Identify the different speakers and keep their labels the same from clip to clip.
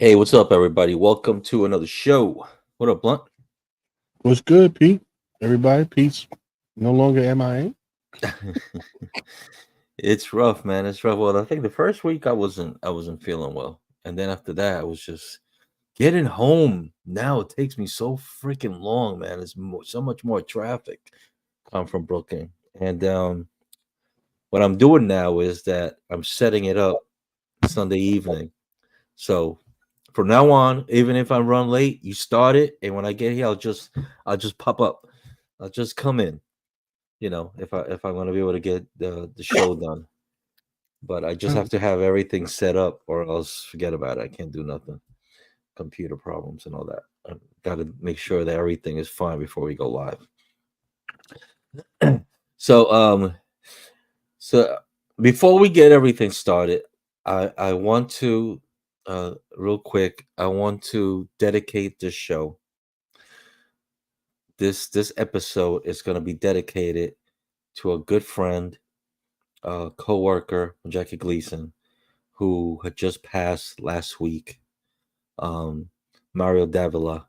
Speaker 1: Hey, what's up, everybody? Welcome to another show. What up, Blunt?
Speaker 2: What's good, Pete? Everybody, Pete's no longer MIA.
Speaker 1: It's rough, man. It's rough. Well, I think the first week I wasn't feeling well, and then after that, I was just getting home. Now it takes me so freaking long, man. So much more traffic. I'm from Brooklyn, and what I'm doing now is that I'm setting it up Sunday evening. So from now on, even if I run late, you start it, and when I get here, I'll just pop up. I'll just come in. If I'm gonna be able to get the show done. But I just have to have everything set up, or else forget about it. I can't do nothing. Computer problems and all that. I got to make sure that everything is fine before we go live. So so before we get everything started, I want to real quick. I want to dedicate this show. This episode is going to be dedicated to a good friend, coworker, Jackie Gleason, who had just passed last week. Um, Mario Davila.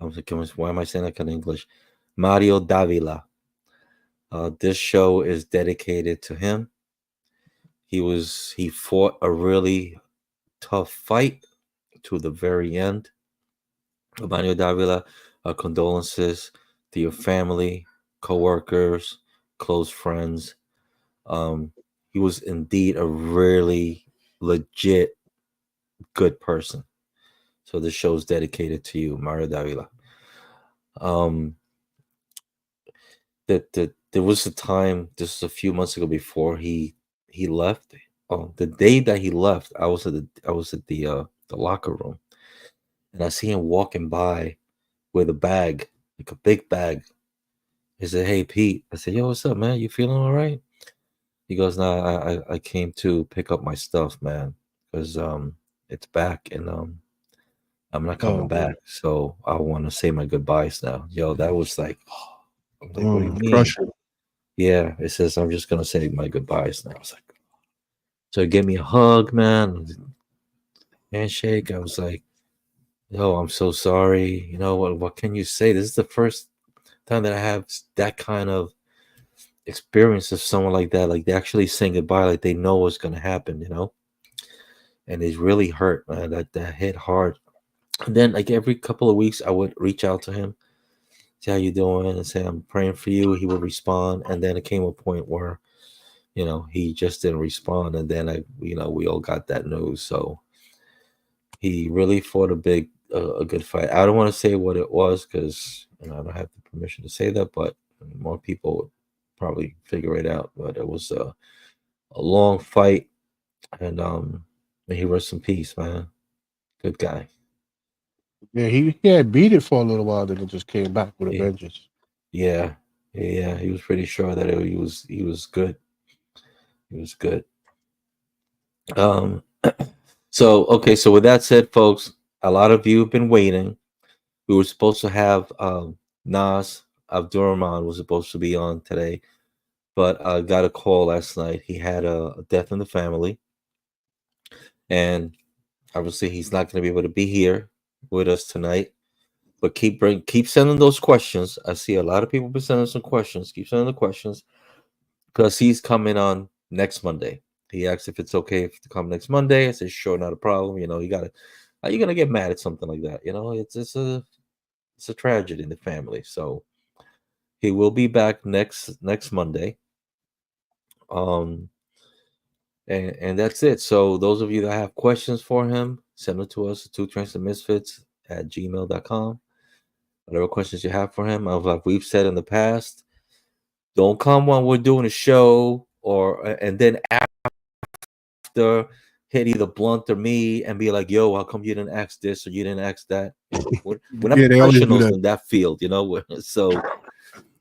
Speaker 1: I was like, why am I saying that in English? Mario Davila. This show is dedicated to him. He fought a really tough fight to the very end. Mario Davila, condolences to your family, co-workers, close friends. Um, he was indeed a really legit good person. So this show is dedicated to you, Mario Davila. Um, that there was a time, this is a few months ago before he left. Oh, the day that he left, I was at the locker room, and I see him walking by with a bag, like a big bag. He said, "Hey Pete," I said, "Yo, what's up, man? You feeling all right?" He goes, "Nah, I came to pick up my stuff, man, because it's back and I'm not coming
Speaker 2: Oh
Speaker 1: back,
Speaker 2: man,
Speaker 1: so I want to say my goodbyes now." Yo, that was like, I'm like, what do you mean?
Speaker 2: crushing.
Speaker 1: Yeah, it says I'm just gonna say my goodbyes now. I was like, so he gave me a hug, man, handshake. I was like, yo, I'm so sorry. You know what can you say? This is the first time that I have that kind of experience of someone like that. Like they actually saying goodbye, like they know what's gonna happen, And it's really hurt, man. That hit hard. And then like every couple of weeks I would reach out to him, say how you doing, and say I'm praying for you. He would respond. And then it came a point where he just didn't respond, and then we all got that news. So he really fought a good fight. I don't want to say what it was because I don't have the permission to say that, but more people would probably figure it out. But it was a long fight, and may he rest in peace, man. Good guy.
Speaker 2: Yeah, he had beat it for a little while, then it just came back with a
Speaker 1: Yeah,
Speaker 2: vengeance.
Speaker 1: yeah, yeah. He was pretty sure that he was good. He was good. Um, so okay. So with that said, folks, a lot of you have been waiting. We were supposed to have Nas Abdurrahman was supposed to be on today, but I got a call last night. He had a death in the family, and obviously he's not going to be able to be here with us tonight. But keep sending those questions. I see a lot of people been sending some questions. Keep sending the questions because he's coming on next Monday. He asked if it's okay to come next Monday. I said sure, not a problem. You gotta. How you gonna get mad at something like that? It's a tragedy in the family. So he will be back next Monday. Um, and that's it. So those of you that have questions for him, send them to us at twotransandmisfits@gmail.com. Whatever questions you have for him, like we've said in the past, don't come when we're doing a show or and then after hit either Blunt or me and be like, "Yo, how come you didn't ask this or you didn't ask that?" We're not
Speaker 2: Yeah, they always do
Speaker 1: professionals
Speaker 2: that.
Speaker 1: in that field, So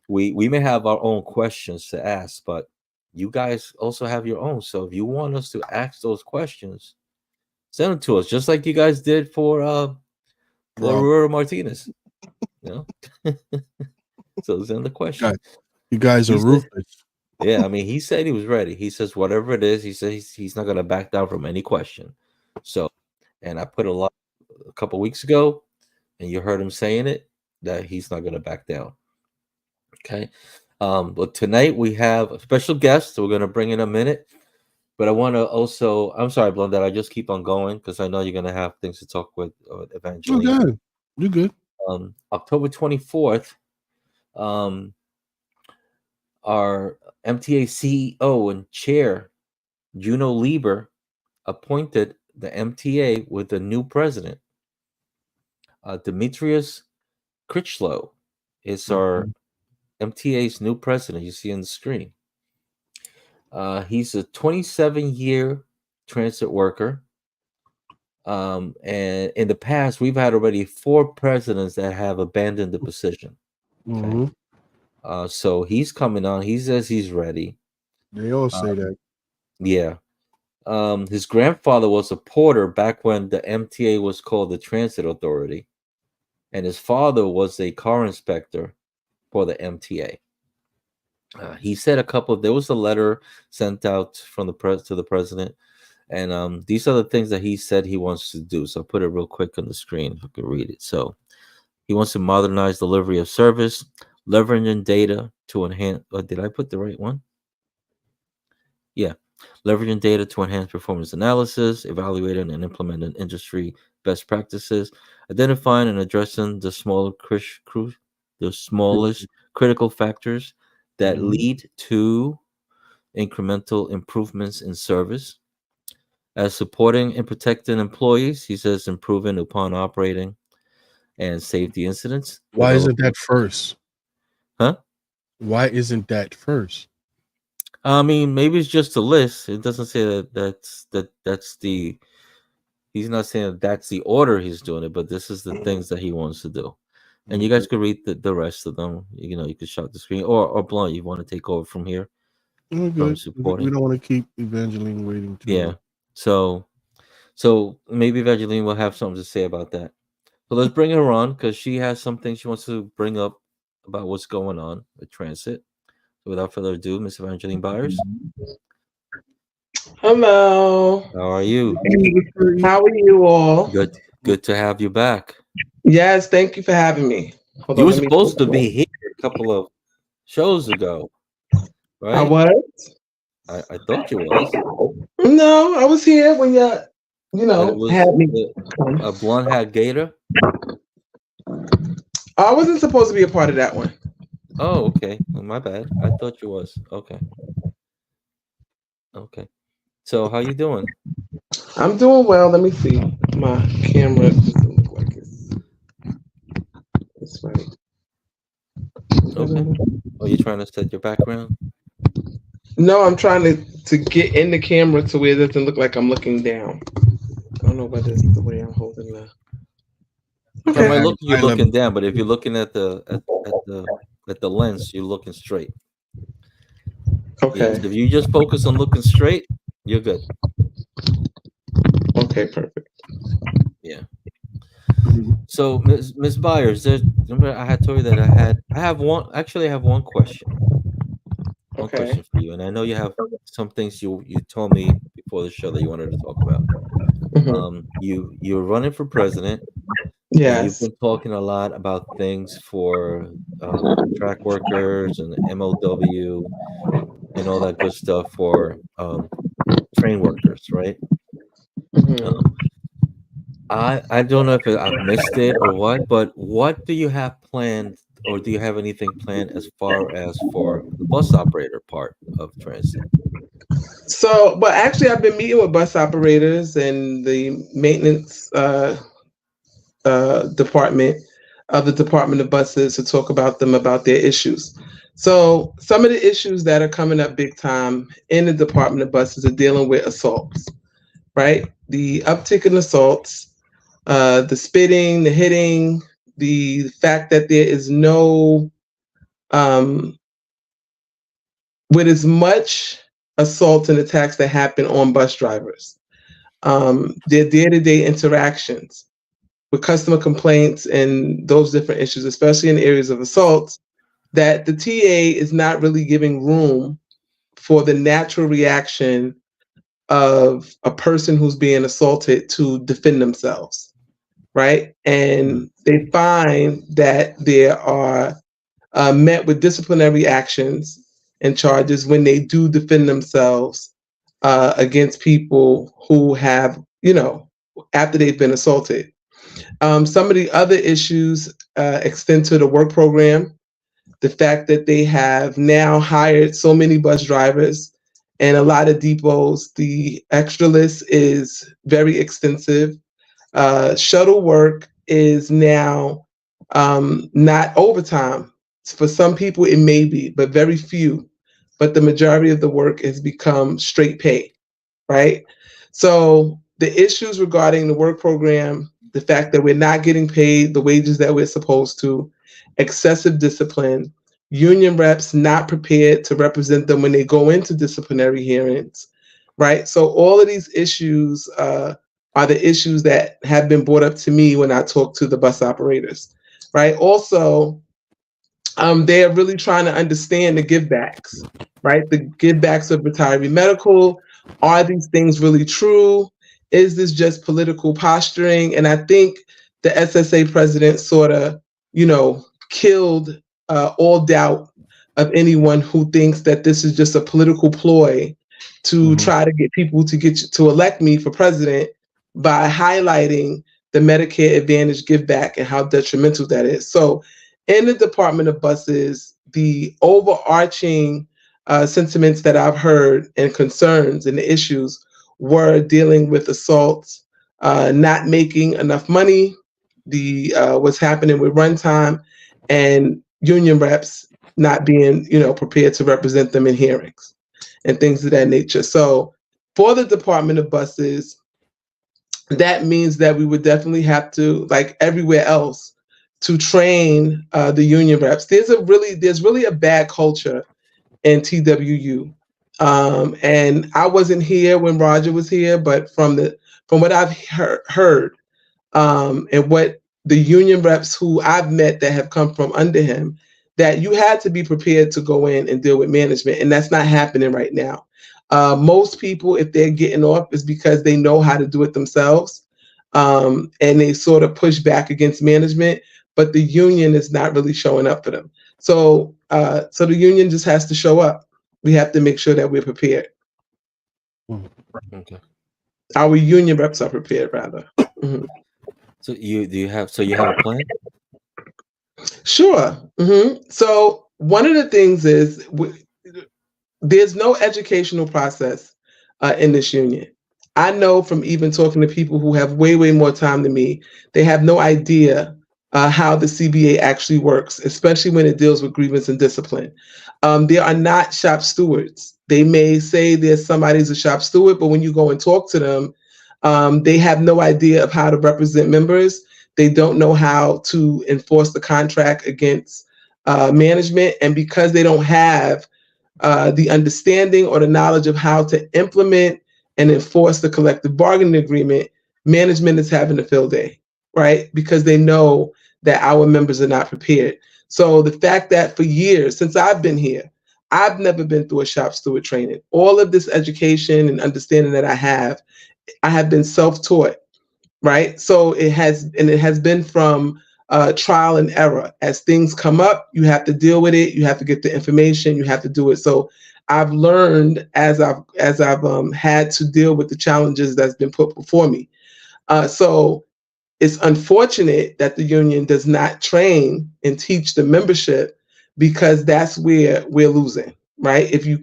Speaker 1: we may have our own questions to ask, but you guys also have your own. So if you want us to ask those questions, send them to us, just like you guys did for
Speaker 2: Rob,
Speaker 1: Aurora Martinez. You know, so send the question.
Speaker 2: guys, you guys
Speaker 1: He
Speaker 2: are
Speaker 1: said,
Speaker 2: ruthless.
Speaker 1: "Yeah, I mean, he said he was ready. He says whatever it is, he says he's not gonna back down from any question." So, and I put a couple weeks ago, and you heard him saying it, that he's not going to back down. Okay. But tonight we have a special guest. So we're going to bring in a minute. But I want to also, I'm sorry, Blunt, that I just keep on going because I know you're going to have things to talk with Evangeline.
Speaker 2: Oh, good. You good?
Speaker 1: October 24th, our MTA CEO and chair, Juno Lieber, appointed the MTA with a new president. Demetrius Critchlow is our MTA's new president. You see on the screen. He's a 27-year transit worker. And in the past, we've had already 4 presidents that have abandoned the position. Okay. So he's coming on. He says he's ready.
Speaker 2: They all say that.
Speaker 1: Yeah. His grandfather was a porter back when the MTA was called the Transit Authority, and his father was a car inspector for the MTA. He said there was a letter sent out from the to the president, and these are the things that he said he wants to do. So I'll put it real quick on the screen if you can read it. So he wants to modernize delivery of service, leveraging data to enhance. Did I put the right one? Yeah. Leveraging data to enhance performance analysis, evaluating and implementing industry best practices, identifying and addressing the smallest critical factors that lead to incremental improvements in service. As supporting and protecting employees, he says improving upon operating and safety incidents.
Speaker 2: Why isn't that first?
Speaker 1: Huh?
Speaker 2: Why isn't that first?
Speaker 1: I mean, maybe it's just a list. It doesn't say that's the. He's not saying that that's the order he's doing it, but this is the things that he wants to do. And you guys could read the rest of them. You know, you could shut the screen, or Blunt, you want to take over from here.
Speaker 2: We're good. We don't want to keep Evangeline waiting too long.
Speaker 1: So maybe Evangeline will have something to say about that. So let's bring her on because she has something she wants to bring up about what's going on with transit. So without further ado, Miss Evangeline Byars.
Speaker 3: Hello.
Speaker 1: How are you?
Speaker 3: How are you all?
Speaker 1: Good to have you back.
Speaker 3: Yes, thank you for having me.
Speaker 1: You were supposed to be here a couple of shows ago, right?
Speaker 3: I was?
Speaker 1: I thought you was.
Speaker 3: No, I was here when had me.
Speaker 1: A Blunt Hat Gator?
Speaker 3: I wasn't supposed to be a part of that one.
Speaker 1: Oh, okay. Well, my bad. I thought you was. Okay. So how you doing?
Speaker 3: I'm doing well. Let me see. My camera doesn't look like it's right.
Speaker 1: Okay. Are you trying to set your background?
Speaker 3: No, I'm trying to get in the camera to where it doesn't look like I'm looking down. I don't know whether it's the way I'm holding the.
Speaker 1: Okay. You're looking down, but if you're looking at the lens, you're looking straight.
Speaker 3: Okay.
Speaker 1: Yes, if you just focus on looking straight, you're good.
Speaker 3: Okay, perfect.
Speaker 1: Yeah. So, Miss Byars, remember I had told you that I have one question. One question for you, and I know you have some things you told me before the show that you wanted to talk about. You're running for president.
Speaker 3: Yes.
Speaker 1: You've been talking a lot about things for track workers and MOW and all that good stuff for train workers, right? I don't know if I've missed it or what, but what do you have planned, or do you have anything planned as far as for the bus operator part of transit?
Speaker 3: So, but actually, I've been meeting with bus operators and the maintenance department of the Department of Buses to talk about their issues. So, some of the issues that are coming up big time in the Department of Buses are dealing with assaults, right? The uptick in assaults, the spitting, the hitting, the fact that there is no, with as much assaults and attacks that happen on bus drivers, their day-to-day interactions with customer complaints and those different issues, especially in the areas of assaults, that the TA is not really giving room for the natural reaction of a person who's being assaulted to defend themselves. right? And they find that there are met with disciplinary actions and charges when they do defend themselves against people who have, after they've been assaulted. Some of the other issues extend to the work program, the fact that they have now hired so many bus drivers and a lot of depots. The extra list is very extensive. Shuttle work is now not overtime. For some people, it may be, but very few. But the majority of the work has become straight pay, right? So the issues regarding the work program, the fact that we're not getting paid the wages that we're supposed to, excessive discipline, union reps not prepared to represent them when they go into disciplinary hearings, right? So all of these issues are the issues that have been brought up to me when I talk to the bus operators, right? Also, they are really trying to understand the givebacks, right? The givebacks of retiree medical. Are these things really true? Is this just political posturing? And I think the SSA president sort of, killed all doubt of anyone who thinks that this is just a political ploy to try to get people to elect me for president by highlighting the Medicare Advantage give back and how detrimental that is. So in the Department of Buses, the overarching sentiments that I've heard and concerns and the issues were dealing with assaults, not making enough money, the what's happening with runtime, and union reps not being, prepared to represent them in hearings and things of that nature. So for the Department of Buses, that means that we would definitely have to, like everywhere else, to train the union reps. There's really a bad culture in TWU. And I wasn't here when Roger was here, but from what I've heard and what the union reps who I've met that have come from under him, that you had to be prepared to go in and deal with management, and that's not happening right now. Most people, if they're getting off, is because they know how to do it themselves, and they sort of push back against management, but the union is not really showing up for them. So the union just has to show up. We have to make sure that we're prepared.
Speaker 1: Okay.
Speaker 3: Our union reps are prepared, rather. Mm-hmm.
Speaker 1: So you have a plan?
Speaker 3: Sure. Mm-hmm. So one of the things is there's no educational process in this union. I know from even talking to people who have way, way more time than me, they have no idea how the CBA actually works, especially when it deals with grievance and discipline. There are not shop stewards. They may say there's somebody's a shop steward, but when you go and talk to them, they have no idea of how to represent members. They don't know how to enforce the contract against management. And because they don't have the understanding or the knowledge of how to implement and enforce the collective bargaining agreement, management is having a field day, right? Because they know that our members are not prepared. So the fact that for years, since I've been here, I've never been through a shop steward training. All of this education and understanding that I have been self-taught, right? So it has been from trial and error. As things come up, you have to deal with it. You have to get the information. You have to do it. So I've learned as I've had to deal with the challenges that's been put before me. So it's unfortunate that the union does not train and teach the membership, because that's where we're losing, right? If you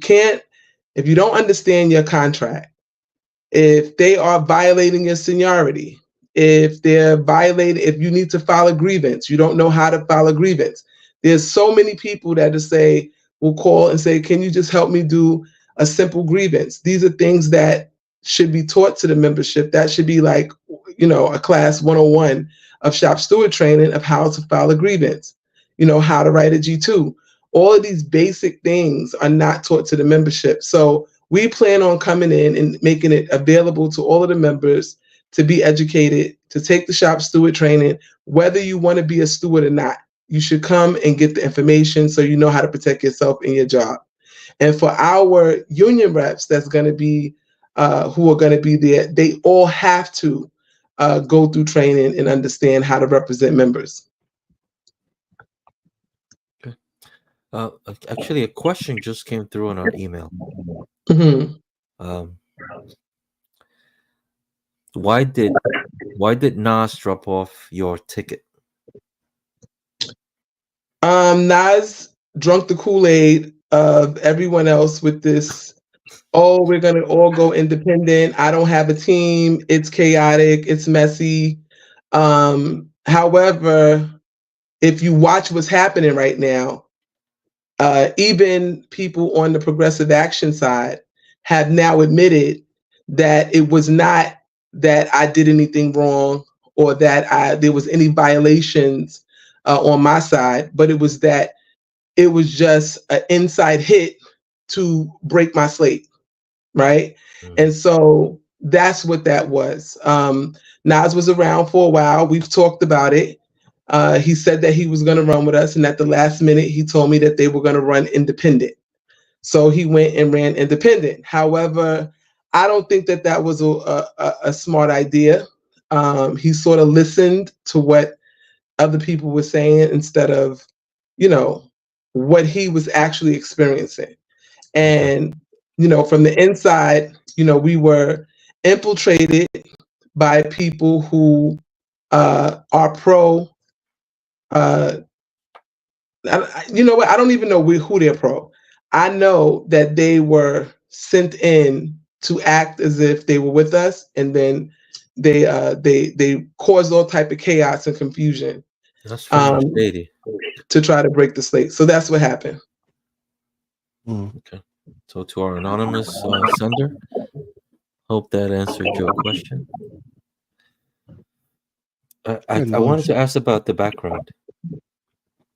Speaker 3: don't understand your contract, if they are violating your seniority, if you need to file a grievance, you don't know how to file a grievance. There's so many people that will call and say, can you just help me do a simple grievance? These are things that should be taught to the membership. That should be like, a class 101 of shop steward training of how to file a grievance, how to write a G2. All of these basic things are not taught to the membership. So we plan on coming in and making it available to all of the members to be educated, to take the shop steward training, whether you want to be a steward or not. You should come and get the information so you know how to protect yourself in your job. And for our union reps that's going to be, who are going to be there, they all have to go through training and understand how to represent members.
Speaker 1: Okay. Actually, a question just came through on our email.
Speaker 3: Mm-hmm.
Speaker 1: Why did Nas drop off your ticket?
Speaker 3: Nas drunk the Kool-Aid of everyone else with this, oh, we're going to all go independent. I don't have a team. It's chaotic. It's messy. However, if you watch what's happening right now, even people on the progressive action side have now admitted that it was not that I did anything wrong or that there was any violations on my side, but it was that it was just an inside hit to break my slate, right? And so that's what that was. Nas was around for a while. We've talked about it. He said that he was going to run with us, and at the last minute, he told me that they were going to run independent. So he went and ran independent. However, I don't think that that was a smart idea. He sort of listened to what other people were saying instead of, what he was actually experiencing. And, from the inside, we were infiltrated by people who are pro. You know what? I don't even know who they're pro. I know that they were sent in to act as if they were with us, and then they caused all type of chaos and confusion.
Speaker 1: That's pretty shady.
Speaker 3: To try to break the slate. So that's what happened.
Speaker 1: Okay. So to our anonymous sender, hope that answered your question. I wanted to ask about the background.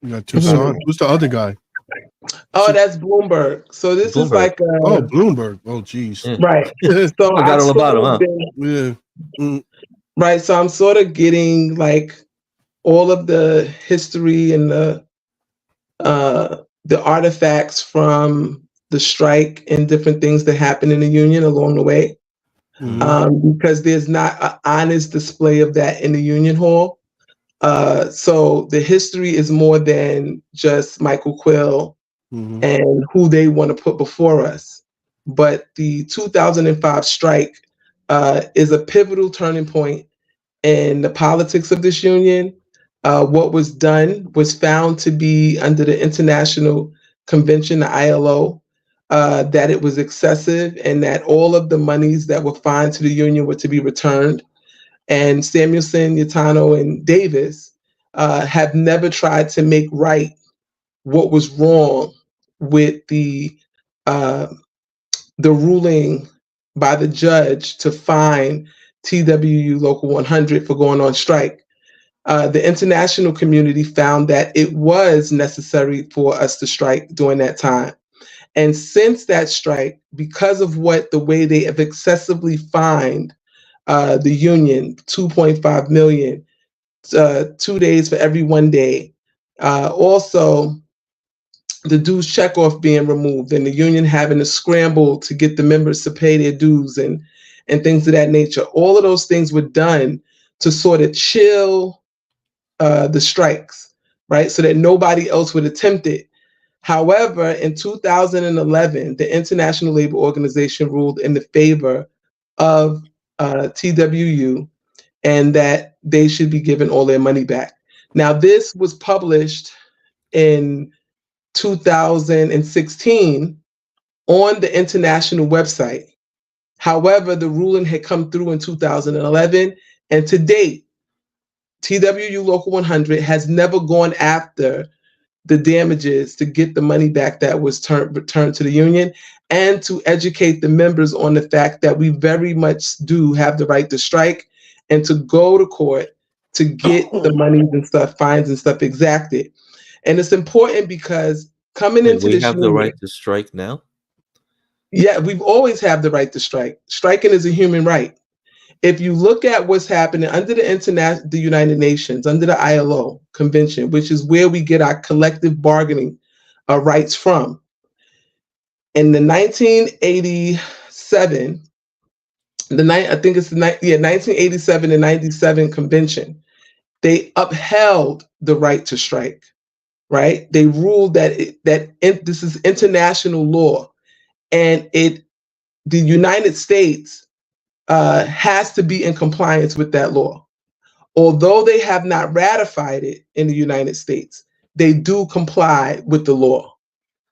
Speaker 2: You got two sons. Who's the other guy?
Speaker 3: Oh, that's Bloomberg. So this is like
Speaker 2: Bloomberg. Oh, geez.
Speaker 1: Yeah.
Speaker 3: Right. So
Speaker 1: I got all about him, huh?
Speaker 2: Yeah.
Speaker 3: Right. So I'm sort of getting like all of the history and the artifacts from the strike and different things that happened in the union along the way. Because there's not an honest display of that in the union hall. So the history is more than just Michael Quill and who they want to put before us. But the 2005 strike is a pivotal turning point in the politics of this union. What was done was found to be under the International Convention, the ILO, that it was excessive and that all of the monies that were fined to the union were to be returned. And Samuelson, Yatano, and Davis have never tried to make right what was wrong with the ruling by the judge to fine TWU Local 100 for going on strike. The international community found that it was necessary for us to strike during that time. And since that strike, because of the way they have excessively fined the union, 2.5 million, 2 days for every 1 day. Also, the dues checkoff being removed and the union having to scramble to get the members to pay their dues and things of that nature. All of those things were done to sort of chill the strikes, right? So that nobody else would attempt it. However, in 2011, the International Labor Organization ruled in the favor of TWU and that they should be given all their money back. Now, this was published in 2016 on the international website. However, the ruling had come through in 2011, and to date, TWU Local 100 has never gone after the damages to get the money back that was returned to the union and to educate the members on the fact that we very much do have the right to strike and to go to court to get the monies and stuff, fines and stuff exacted. And it's important because coming into this
Speaker 1: have the right to strike now?
Speaker 3: Yeah, we've always had the right to strike. Striking is a human right. If you look at what's happening under the United Nations, under the ILO convention, which is where we get our collective bargaining rights from, in the 1987, I think it's the 1987 and 97 convention. They upheld the right to strike, right? They ruled that this is international law, and the United States has to be in compliance with that law. Although they have not ratified it in the United States, they do comply with the law,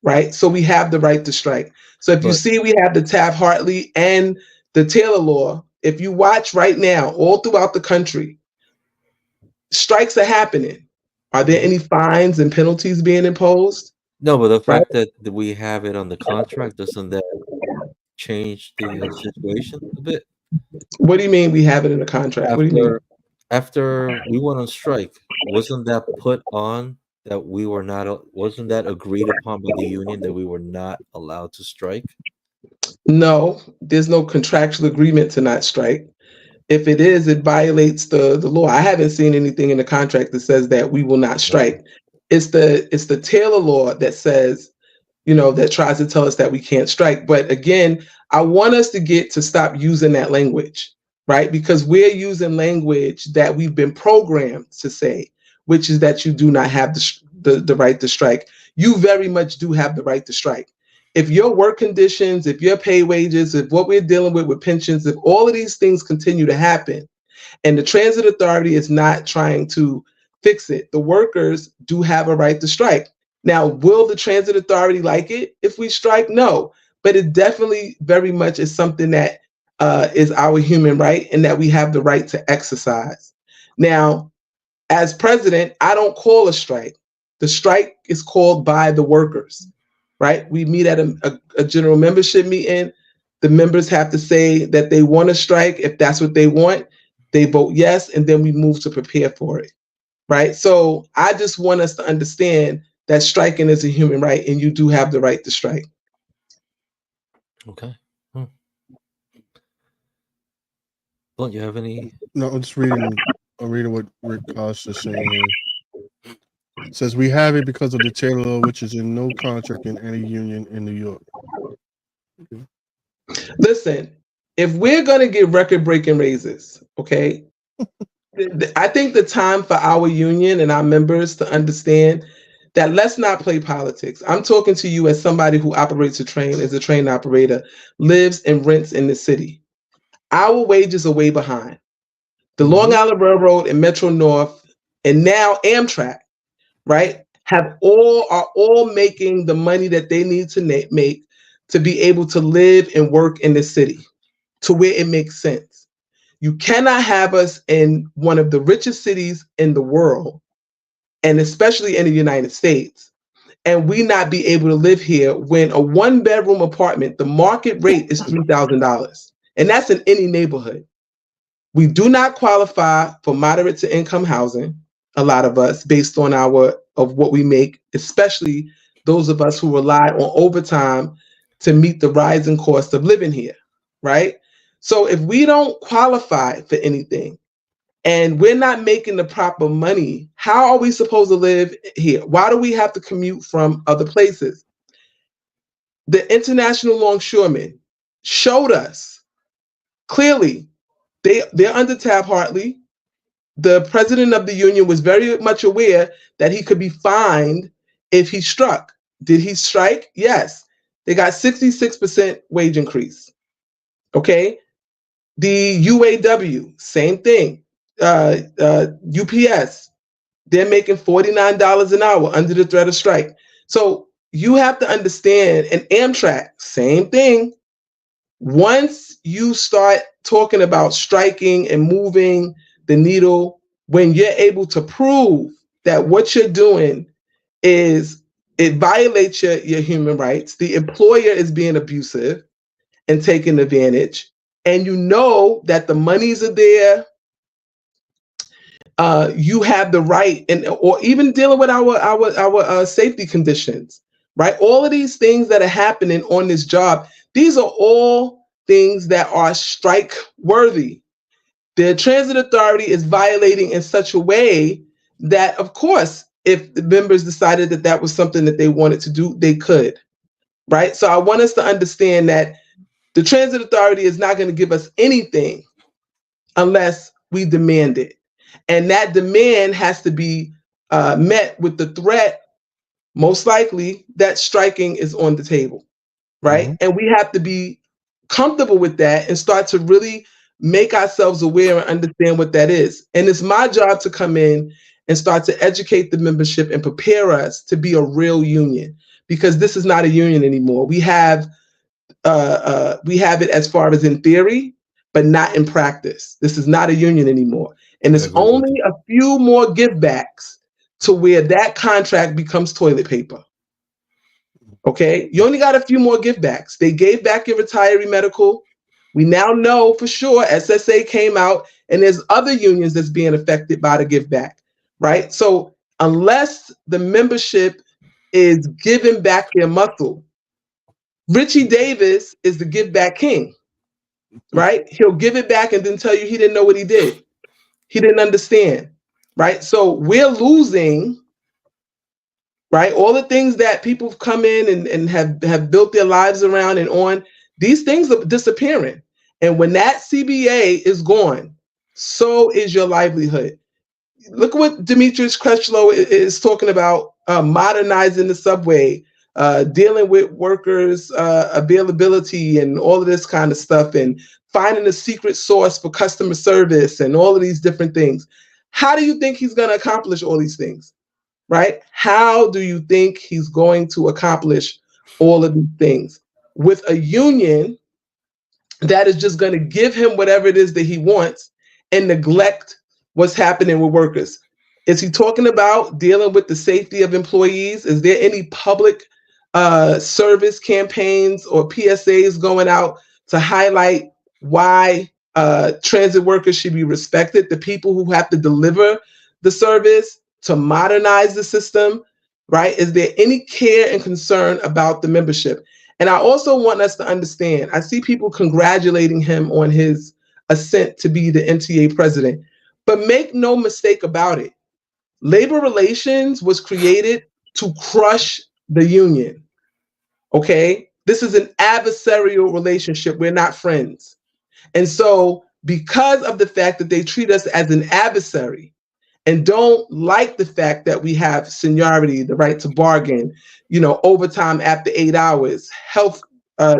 Speaker 3: right? So we have the right to strike. So if you see, we have the Taft-Hartley and the Taylor law. If you watch right now, all throughout the country, strikes are happening. Are there any fines and penalties being imposed?
Speaker 1: No, but the
Speaker 3: Right?
Speaker 1: fact that we have it on the contract, doesn't that change the situation a bit?
Speaker 3: What do you mean we have it in the contract? What do you mean?
Speaker 1: After we went on strike, wasn't that put on that we were not? Wasn't that agreed upon by the union that we were not allowed to strike?
Speaker 3: No, there's no contractual agreement to not strike. If it is, it violates the law. I haven't seen anything in the contract that says that we will not strike. It's the Taylor law that says, that tries to tell us that we can't strike. But again, I want us to stop using that language, right? Because we're using language that we've been programmed to say, which is that you do not have the right to strike. You very much do have the right to strike. If your work conditions, if your pay wages, if what we're dealing with pensions, if all of these things continue to happen, and the transit authority is not trying to fix it, the workers do have a right to strike. Now, will the transit authority like it if we strike? No, but it definitely very much is something that is our human right and that we have the right to exercise. Now, as president, I don't call a strike. The strike is called by the workers, right? We meet at a general membership meeting. The members have to say that they want to strike. If that's what they want, they vote yes, and then we move to prepare for it, right? So I just want us to understand that striking is a human right, and you do have the right to strike.
Speaker 1: Okay. Well, you have any?
Speaker 2: No, I'm just reading. I'm reading what Rick Costa is saying here. It says we have it because of the Taylor law, which is in no contract in any union in New York. Okay.
Speaker 3: Listen, if we're going to get record-breaking raises, okay, I think the time for our union and our members to understand that let's not play politics. I'm talking to you as somebody who operates a train, as a train operator, lives and rents in the city. Our wages are way behind. The Long Island Railroad and Metro North, and now Amtrak, right, are all making the money that they need to make to be able to live and work in the city to where it makes sense. You cannot have us in one of the richest cities in the world, and especially in the United States, and we not be able to live here when a one-bedroom apartment, the market rate is $3,000, and that's in any neighborhood. We do not qualify for moderate to income housing, a lot of us, based on of what we make, especially those of us who rely on overtime to meet the rising cost of living here, right? So if we don't qualify for anything and we're not making the proper money, how are we supposed to live here? Why do we have to commute from other places? The international longshoremen showed us clearly they're under Taft-Hartley. The president of the union was very much aware that he could be fined if he struck. Did he strike? Yes. They got 66% wage increase. Okay. The UAW, same thing. UPS, they're making $49 an hour under the threat of strike. So you have to understand, and Amtrak, same thing. Once you start talking about striking and moving the needle, when you're able to prove that what you're doing it violates your human rights, the employer is being abusive and taking advantage, and you know that the monies are there, you have the right, or even dealing with our safety conditions, right? All of these things that are happening on this job, these are all things that are strike worthy. The transit authority is violating in such a way that, of course, if the members decided that that was something that they wanted to do, they could, right? So I want us to understand that The transit authority is not going to give us anything unless we demand it. And that demand has to be met with the threat, most likely, that striking is on the table, right?
Speaker 2: Mm-hmm.
Speaker 3: And we have to be comfortable with that and start to really make ourselves aware and understand what that is. And it's my job to come in and start to educate the membership and prepare us to be a real union, because this is not a union anymore. We have it as far as in theory, but not in practice. This is not a union anymore. And it's only a few more givebacks to where that contract becomes toilet paper. Okay, you only got a few more givebacks. They gave back your retiree medical. We now know for sure SSA came out, and there's other unions that's being affected by the give back, right? So unless the membership is giving back their muscle, Richie Davis is the give back king, right? He'll give it back and then tell you he didn't know what he did. He didn't understand, right? So we're losing, right? All the things that people have come in and have built their lives around and on, these things are disappearing. And when that CBA is gone, so is your livelihood. Look what Demetrius Kretschlow is talking about, modernizing the subway, dealing with workers' availability and all of this kind of stuff, and finding a secret source for customer service and all of these different things. How do you think he's going to accomplish all these things? Right? How do you think he's going to accomplish all of these things with a union that is just going to give him whatever it is that he wants and neglect what's happening with workers? Is he talking about dealing with the safety of employees? Is there any public service campaigns or PSAs going out to highlight why transit workers should be respected, the people who have to deliver the service, to modernize the system, right? Is there any care and concern about the membership? And I also want us to understand, I see people congratulating him on his ascent to be the MTA president, but make no mistake about it. Labor relations was created to crush the union, okay? This is an adversarial relationship. We're not friends. And so because of the fact that they treat us as an adversary, and don't like the fact that we have seniority, the right to bargain, overtime after 8 hours, health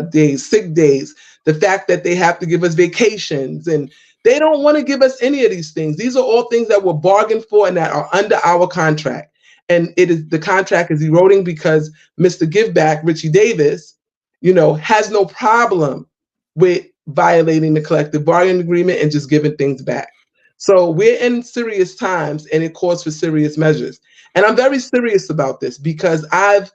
Speaker 3: days, sick days, the fact that they have to give us vacations, and they don't want to give us any of these things. These are all things that were bargained for and that are under our contract. And the contract is eroding because Mr. Giveback, Richie Davis, has no problem with violating the collective bargaining agreement and just giving things back. So we're in serious times, and it calls for serious measures. And I'm very serious about this because I've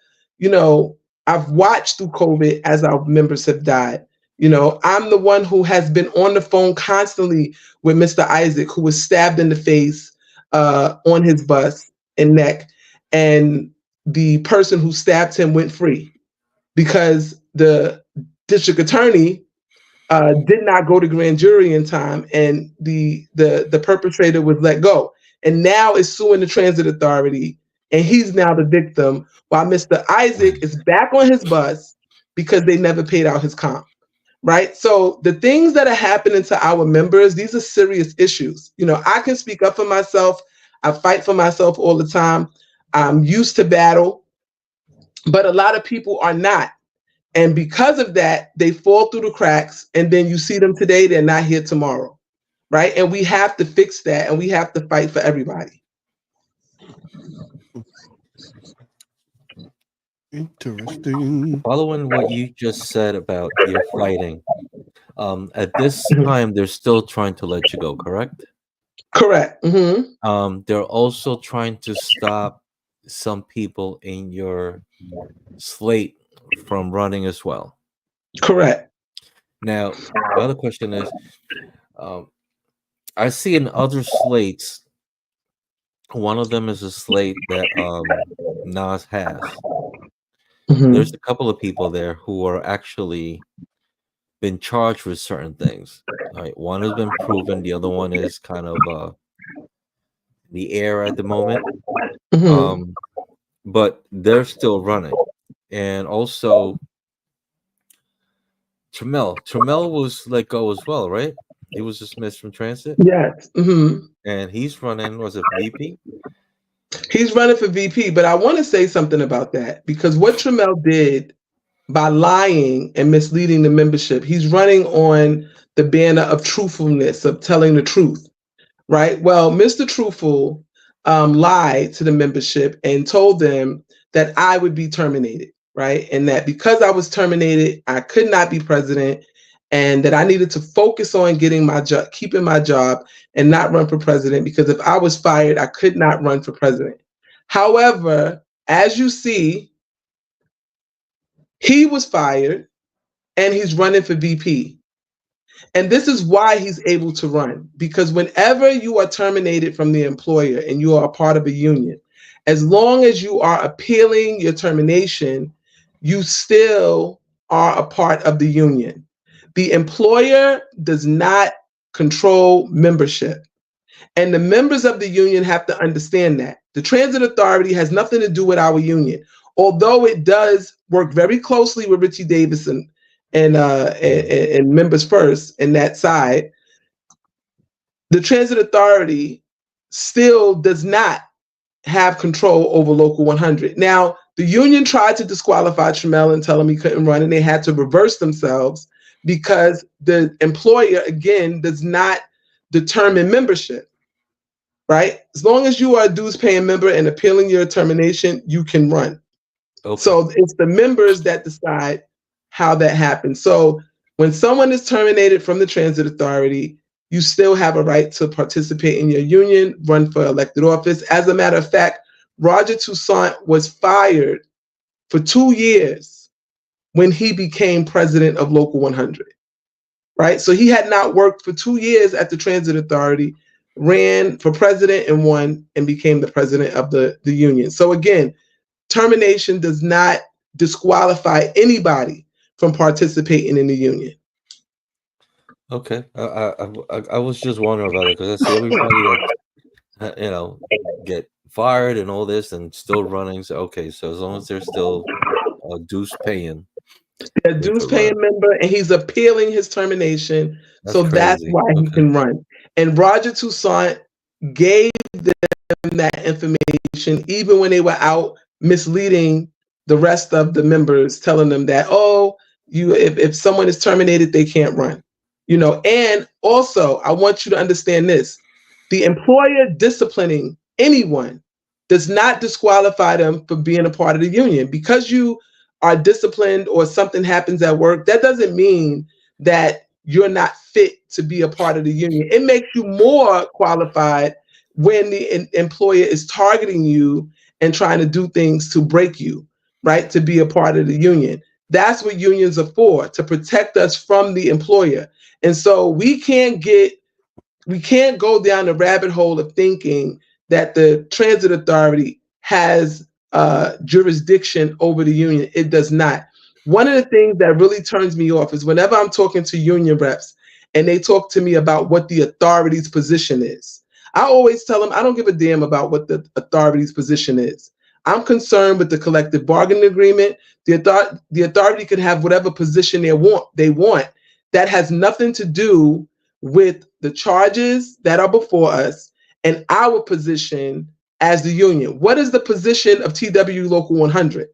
Speaker 3: watched through COVID as our members have died. I'm the one who has been on the phone constantly with Mr. Isaac, who was stabbed in the face on his bus and neck. And the person who stabbed him went free because the district attorney did not go to grand jury in time, and the perpetrator was let go, and now is suing the transit authority, and he's now the victim, while Mr. Isaac is back on his bus because they never paid out his comp, right? So the things that are happening to our members, these are serious issues. I can speak up for myself. I fight for myself all the time. I'm used to battle, but a lot of people are not. And because of that, they fall through the cracks, and then you see them today, they're not here tomorrow, right? And we have to fix that, and we have to fight for everybody.
Speaker 2: Interesting.
Speaker 1: Following what you just said about your fighting, at this time, they're still trying to let you go, correct?
Speaker 3: Correct. Mm-hmm.
Speaker 1: They're also trying to stop some people in your slate from running as well.
Speaker 3: Correct.
Speaker 1: Now, the other question is, I see in other slates, one of them is a slate that Nas has.
Speaker 3: Mm-hmm.
Speaker 1: There's a couple of people there who are actually been charged with certain things. Right? One has been proven, the other one is kind of the air at the moment.
Speaker 3: Mm-hmm.
Speaker 1: But they're still running. And also, Trammell was let go as well, right? He was dismissed from transit,
Speaker 3: Yes.
Speaker 1: and he's running. Was it VP?
Speaker 3: He's running for VP, but I want to say something about that because what Trammell did by lying and misleading the membership, he's running on the banner of truthfulness, of telling the truth, right? Well, Mr. Truthful lied to the membership and told them that I would be terminated, right? And that because I was terminated, I could not be president, and that I needed to focus on getting my job, keeping my job, and not run for president because if I was fired, I could not run for president. However, as you see, he was fired and he's running for VP. And this is why he's able to run, because whenever you are terminated from the employer and you are a part of a union, as long as you are appealing your termination, you still are a part of the union. The employer does not control membership. And the members of the union have to understand that. The Transit Authority has nothing to do with our union, although it does work very closely with Richie Davidson and Members First in that side. The Transit Authority still does not have control over Local 100. Now, the union tried to disqualify Trammell and tell him he couldn't run, and they had to reverse themselves because the employer, again, does not determine membership. Right? As long as you are a dues paying member and appealing your termination, you can run. Okay. So it's the members that decide how that happens. So when someone is terminated from the Transit Authority, you still have a right to participate in your union, run for elected office. As a matter of fact, Roger Toussaint was fired for 2 years when he became president of Local 100. Right? So he had not worked for 2 years at the Transit Authority, ran for president and won and became the president of the union. So again, termination does not disqualify anybody from participating in the union.
Speaker 1: Okay, I was just wondering about it because I see everybody that get fired and all this and still running. So okay, so as long as they're still dues paying.
Speaker 3: A dues paying member, and he's appealing his termination. That's why he can run. And Roger Toussaint gave them that information, even when they were out misleading the rest of the members, telling them that, if someone is terminated, they can't run. And also, I want you to understand this. The employer disciplining anyone does not disqualify them for being a part of the union. Because you are disciplined or something happens at work, that doesn't mean that you're not fit to be a part of the union. It makes you more qualified when the employer is targeting you and trying to do things to break you, right? To be a part of the union. That's what unions are for, to protect us from the employer. And so we can't go down the rabbit hole of thinking that the Transit Authority has jurisdiction over the union. It does not. One of the things that really turns me off is whenever I'm talking to union reps and they talk to me about what the authority's position is. I always tell them I don't give a damn about what the authority's position is. I'm concerned with the collective bargaining agreement. The authority can have whatever position they want. That has nothing to do with the charges that are before us and our position as the union. What is the position of TWU Local 100?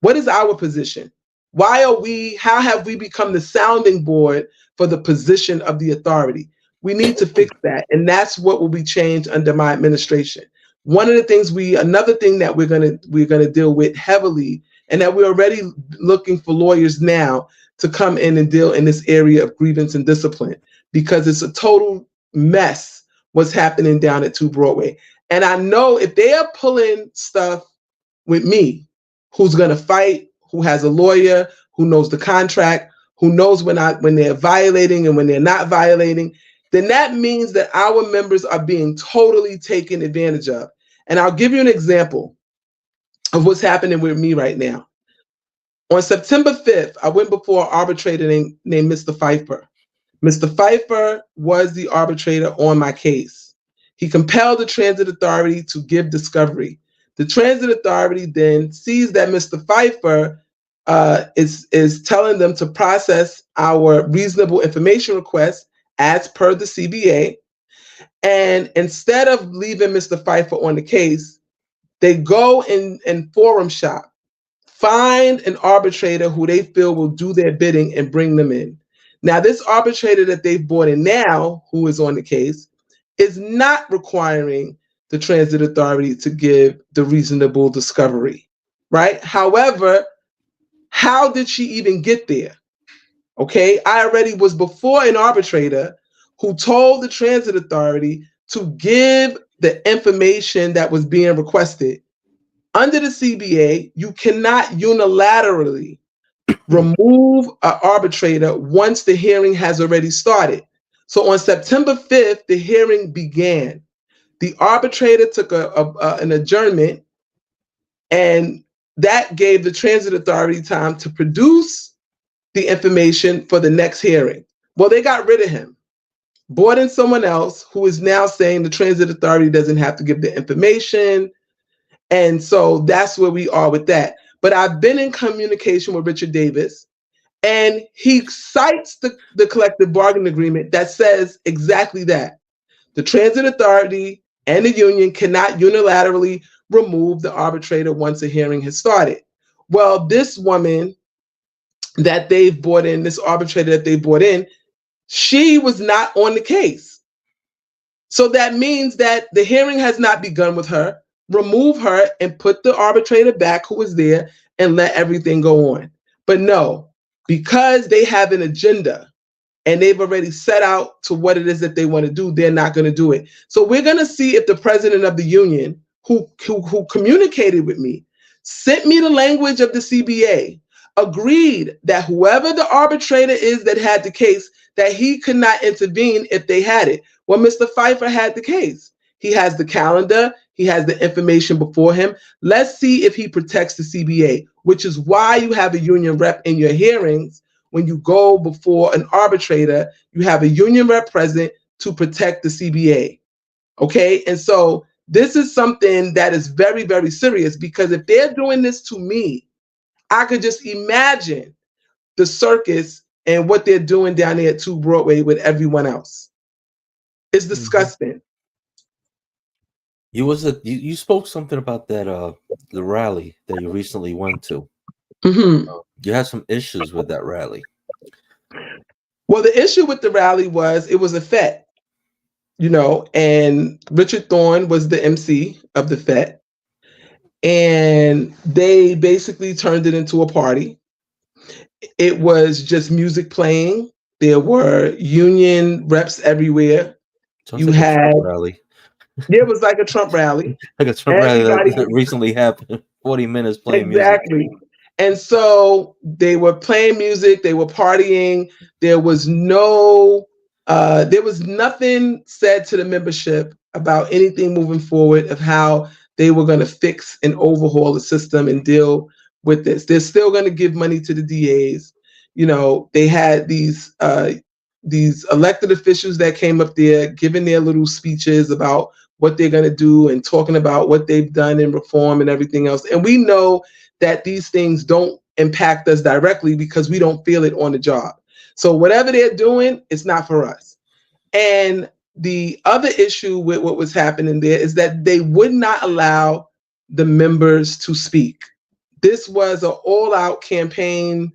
Speaker 3: What is our position? How have we become the sounding board for the position of the authority? We need to fix that. And that's what will be changed under my administration. Another thing that we're gonna deal with heavily, and that we're already looking for lawyers now to come in and deal in this area of grievance and discipline, because it's a total mess what's happening down at 2 Broadway. And I know if they are pulling stuff with me, who's gonna fight, who has a lawyer, who knows the contract, who knows when they're violating and when they're not violating, then that means that our members are being totally taken advantage of. And I'll give you an example of what's happening with me right now. On September 5th, I went before an arbitrator named Mr. Pfeiffer. Mr. Pfeiffer was the arbitrator on my case. He compelled the Transit Authority to give discovery. The Transit Authority then sees that Mr. Pfeiffer is telling them to process our reasonable information request as per the CBA. And instead of leaving Mr. Pfeiffer on the case, they go and forum shop, find an arbitrator who they feel will do their bidding and bring them in. Now, this arbitrator that they've brought in now, who is on the case, is not requiring the transit authority to give the reasonable discovery, right? However, how did she even get there? Okay, I already was before an arbitrator who told the transit authority to give the information that was being requested. Under the CBA, you cannot unilaterally remove an arbitrator once the hearing has already started. So on September 5th, the hearing began. The arbitrator took an adjournment, and that gave the transit authority time to produce the information for the next hearing. Well, they got rid of him, brought in someone else who is now saying the transit authority doesn't have to give the information. And so that's where we are with that. But I've been in communication with Richard Davis, and he cites the collective bargaining agreement that says exactly that. The transit authority and the union cannot unilaterally remove the arbitrator once a hearing has started. Well, this woman that they've brought in, this arbitrator that they brought in, she was not on the case. So that means that the hearing has not begun with her. Remove her and put the arbitrator back who was there and let everything go on. But no, because they have an agenda and they've already set out to what it is that they want to do, they're not going to do it. So we're going to see if the president of the union, who communicated with me, sent me the language of the CBA, agreed that whoever the arbitrator is that had the case, that he could not intervene if they had it. Well, Mr. Pfeiffer had the case. He has the calendar. He has the information before him. Let's see if he protects the CBA, which is why you have a union rep in your hearings. When you go before an arbitrator, you have a union rep present to protect the CBA. Okay, and so this is something that is very, very serious, because if they're doing this to me, I could just imagine the circus and what they're doing down there at 2 Broadway with everyone else. It's disgusting.
Speaker 1: You spoke something about that the rally that you recently went to. You had some issues with that rally.
Speaker 3: Well, the issue with the rally was it was a FET, and Richard Thorne was the MC of the FET. And they basically turned it into a party. It was just music playing. There were union reps everywhere.
Speaker 1: You had a Trump rally.
Speaker 3: Yeah, it was like a Trump rally.
Speaker 1: Like a Trump rally that recently happened. 40 minutes playing
Speaker 3: exactly.
Speaker 1: music.
Speaker 3: And so they were playing music. They were partying. There was nothing said to the membership about anything moving forward of how they were going to fix and overhaul the system and deal with this. They're still going to give money to the DAs. They had these elected officials that came up there giving their little speeches about what they're going to do and talking about what they've done in reform and everything else. And we know that these things don't impact us directly because we don't feel it on the job. So whatever they're doing, it's not for us. And the other issue with what was happening there is that they would not allow the members to speak. This was an all-out campaign,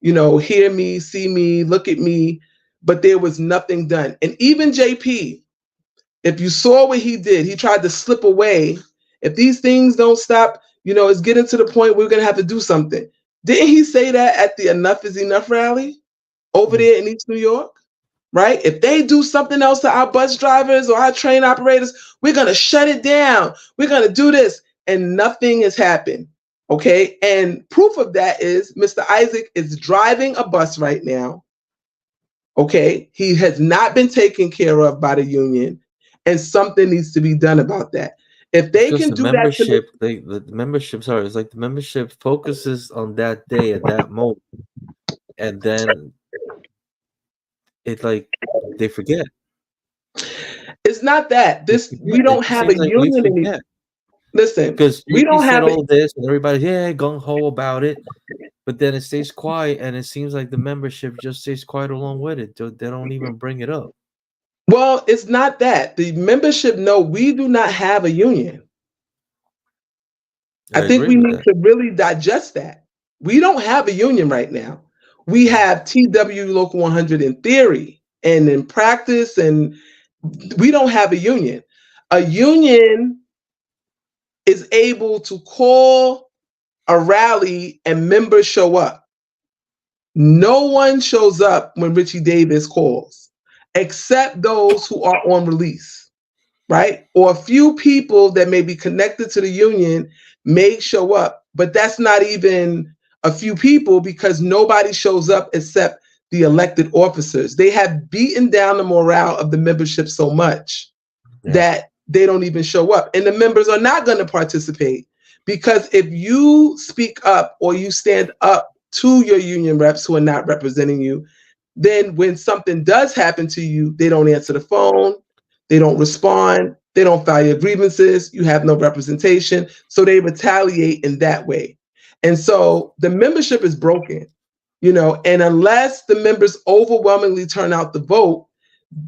Speaker 3: hear me, see me, look at me, but there was nothing done. And even JP, if you saw what he did, he tried to slip away. If these things don't stop, it's getting to the point we're going to have to do something. Didn't he say that at the Enough is Enough rally over there in East New York? Right? If they do something else to our bus drivers or our train operators, we're going to shut it down. We're going to do this. And nothing has happened. Okay? And proof of that is Mr. Isaac is driving a bus right now. Okay? He has not been taken care of by the union, and something needs to be done about that. If they can do
Speaker 1: membership, that, the membership, sorry, it's like the membership focuses on that day at that moment, and then it's like they forget.
Speaker 3: It's not that we don't have a union anymore. Listen,
Speaker 1: because we don't have all this, and everybody's gung ho about it, but then it stays quiet, and it seems like the membership just stays quiet along with it. They don't even bring it up.
Speaker 3: Well, it's not that. The membership, no, we do not have a union. I think
Speaker 1: agree
Speaker 3: we
Speaker 1: with
Speaker 3: need
Speaker 1: that.
Speaker 3: to really digest that. We don't have a union right now. We have TWU Local 100 in theory and in practice, and we don't have a union. A union is able to call a rally and members show up. No one shows up when Richie Davis calls, except those who are on release, right? Or a few people that may be connected to the union may show up, but that's not even a few people because nobody shows up except the elected officers. They have beaten down the morale of the membership so much that they don't even show up. And the members are not going to participate because if you speak up or you stand up to your union reps who are not representing you, then when something does happen to you, they don't answer the phone, they don't respond, they don't file your grievances, you have no representation, so they retaliate in that way. And so the membership is broken, and unless the members overwhelmingly turn out the vote,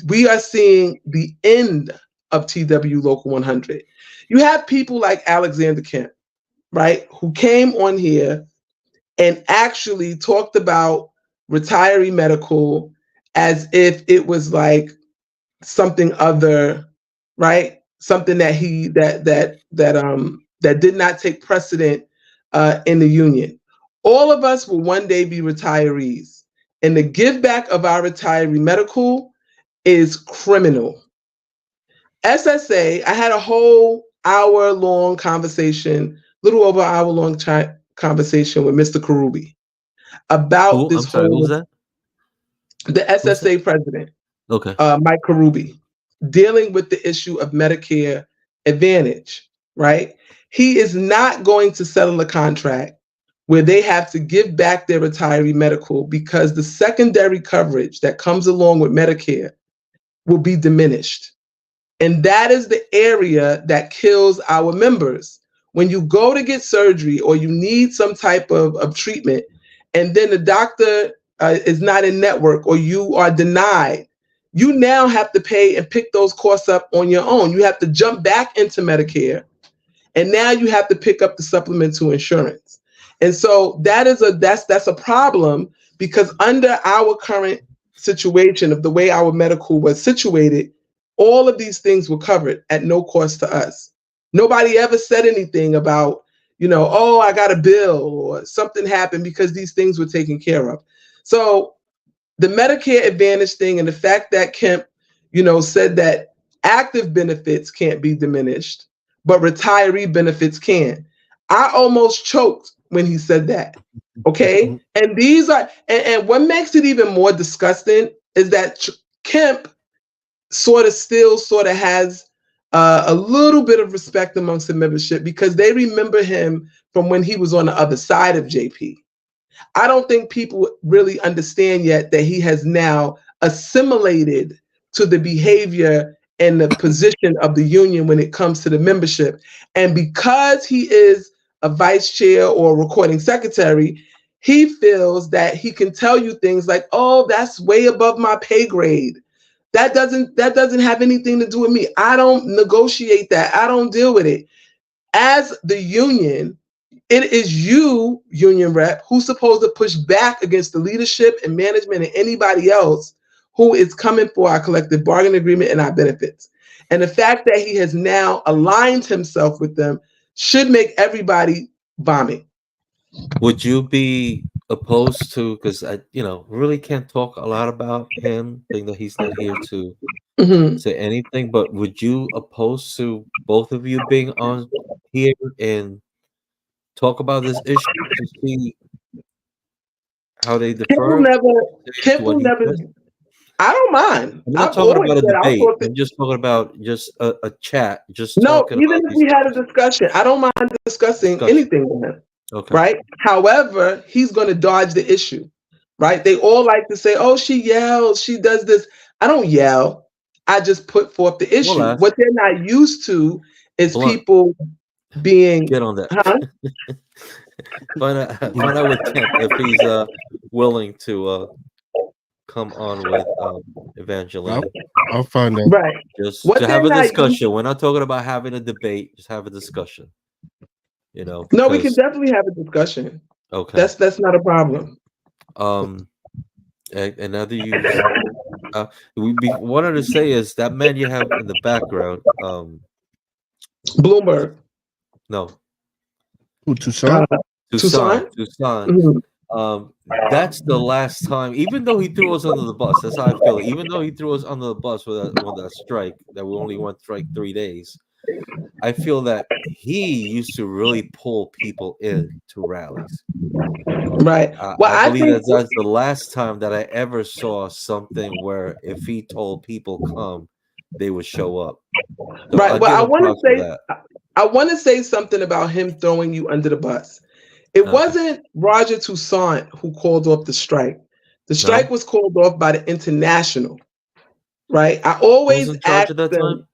Speaker 3: we are seeing the end of TWU Local 100. You have people like Alexander Kemp, right, who came on here and actually talked about retiree medical as if it was like something other, right? Something that that did not take precedent in the union. All of us will one day be retirees, and the give back of our retiree medical is criminal. SSA, I had a whole hour-long conversation, little over an hour-long conversation with Mr. Karubi about this
Speaker 1: who's that?
Speaker 3: The SSA president,
Speaker 1: Okay.
Speaker 3: Mike Karubi, dealing with the issue of Medicare Advantage, right? He is not going to settle a contract where they have to give back their retiree medical because the secondary coverage that comes along with Medicare will be diminished. And that is the area that kills our members. When you go to get surgery or you need some type of treatment, and then the doctor is not in network or you are denied, you now have to pay and pick those costs up on your own. You have to jump back into Medicare, and now you have to pick up the supplemental insurance. And so that's a problem because under our current situation of the way our medical was situated, all of these things were covered at no cost to us. Nobody ever said anything about, oh, I got a bill or something happened because these things were taken care of. So the Medicare Advantage thing and the fact that Kemp, said that active benefits can't be diminished, but retiree benefits can. I almost choked when he said that. Okay. And these are, and what makes it even more disgusting is that Kemp sort of has a little bit of respect amongst the membership because they remember him from when he was on the other side of JP. I don't think people really understand yet that he has now assimilated to the behavior and the position of the union when it comes to the membership. And because he is a vice chair or a recording secretary, he feels that he can tell you things like, oh, that's way above my pay grade. That doesn't have anything to do with me. I don't negotiate that. I don't deal with it. As the union, it is you, union rep, who's supposed to push back against the leadership and management and anybody else who is coming for our collective bargaining agreement and our benefits. And the fact that he has now aligned himself with them should make everybody vomit.
Speaker 1: Would you be opposed to, because I really can't talk a lot about him, being that he's not here to say anything, but would you oppose to both of you being on here and talk about this issue to see how they defer?
Speaker 3: Kemp will never. I don't mind.
Speaker 1: I'm not talking about a debate. I'm just talking about just a chat. Just talking
Speaker 3: even
Speaker 1: about
Speaker 3: if we had a discussion, I don't mind discussing anything with him.
Speaker 1: Okay.
Speaker 3: Right. However, he's going to dodge the issue. Right. They all like to say, oh, she yells, she does this. I don't yell. I just put forth the issue. What they're not used to is people being
Speaker 1: get on that. Find out with Kemp if he's willing to come on with Evangeline.
Speaker 2: I'll find out.
Speaker 3: Right.
Speaker 1: Just
Speaker 3: What
Speaker 1: to
Speaker 3: they're
Speaker 1: have a
Speaker 3: not
Speaker 1: discussion. We're not talking about having a debate. Just have a discussion. You know.
Speaker 3: No, we can
Speaker 1: Because,
Speaker 3: definitely have a discussion.
Speaker 1: okay.
Speaker 3: That's not a problem.
Speaker 1: Another use. We wanted to say is that man you have in the background.
Speaker 3: Bloomberg.
Speaker 1: No.
Speaker 2: Who, Tucson?
Speaker 3: Tucson?
Speaker 1: Tucson. That's the last time. Even though he threw us under the bus, that's how I feel. Even though he threw us under the bus with that strike, that we only went strike 3 days. I feel that he used to really pull people in to rallies.
Speaker 3: Right. Well,
Speaker 1: I believe that's the last time that I ever saw something where if he told people come, they would show up. So
Speaker 3: right. Well, I want to say something about him throwing you under the bus. It wasn't Roger Toussaint who called off the strike. The strike was called off by the International. Right. I always
Speaker 1: Who was in charge
Speaker 3: ask
Speaker 1: at that
Speaker 3: them.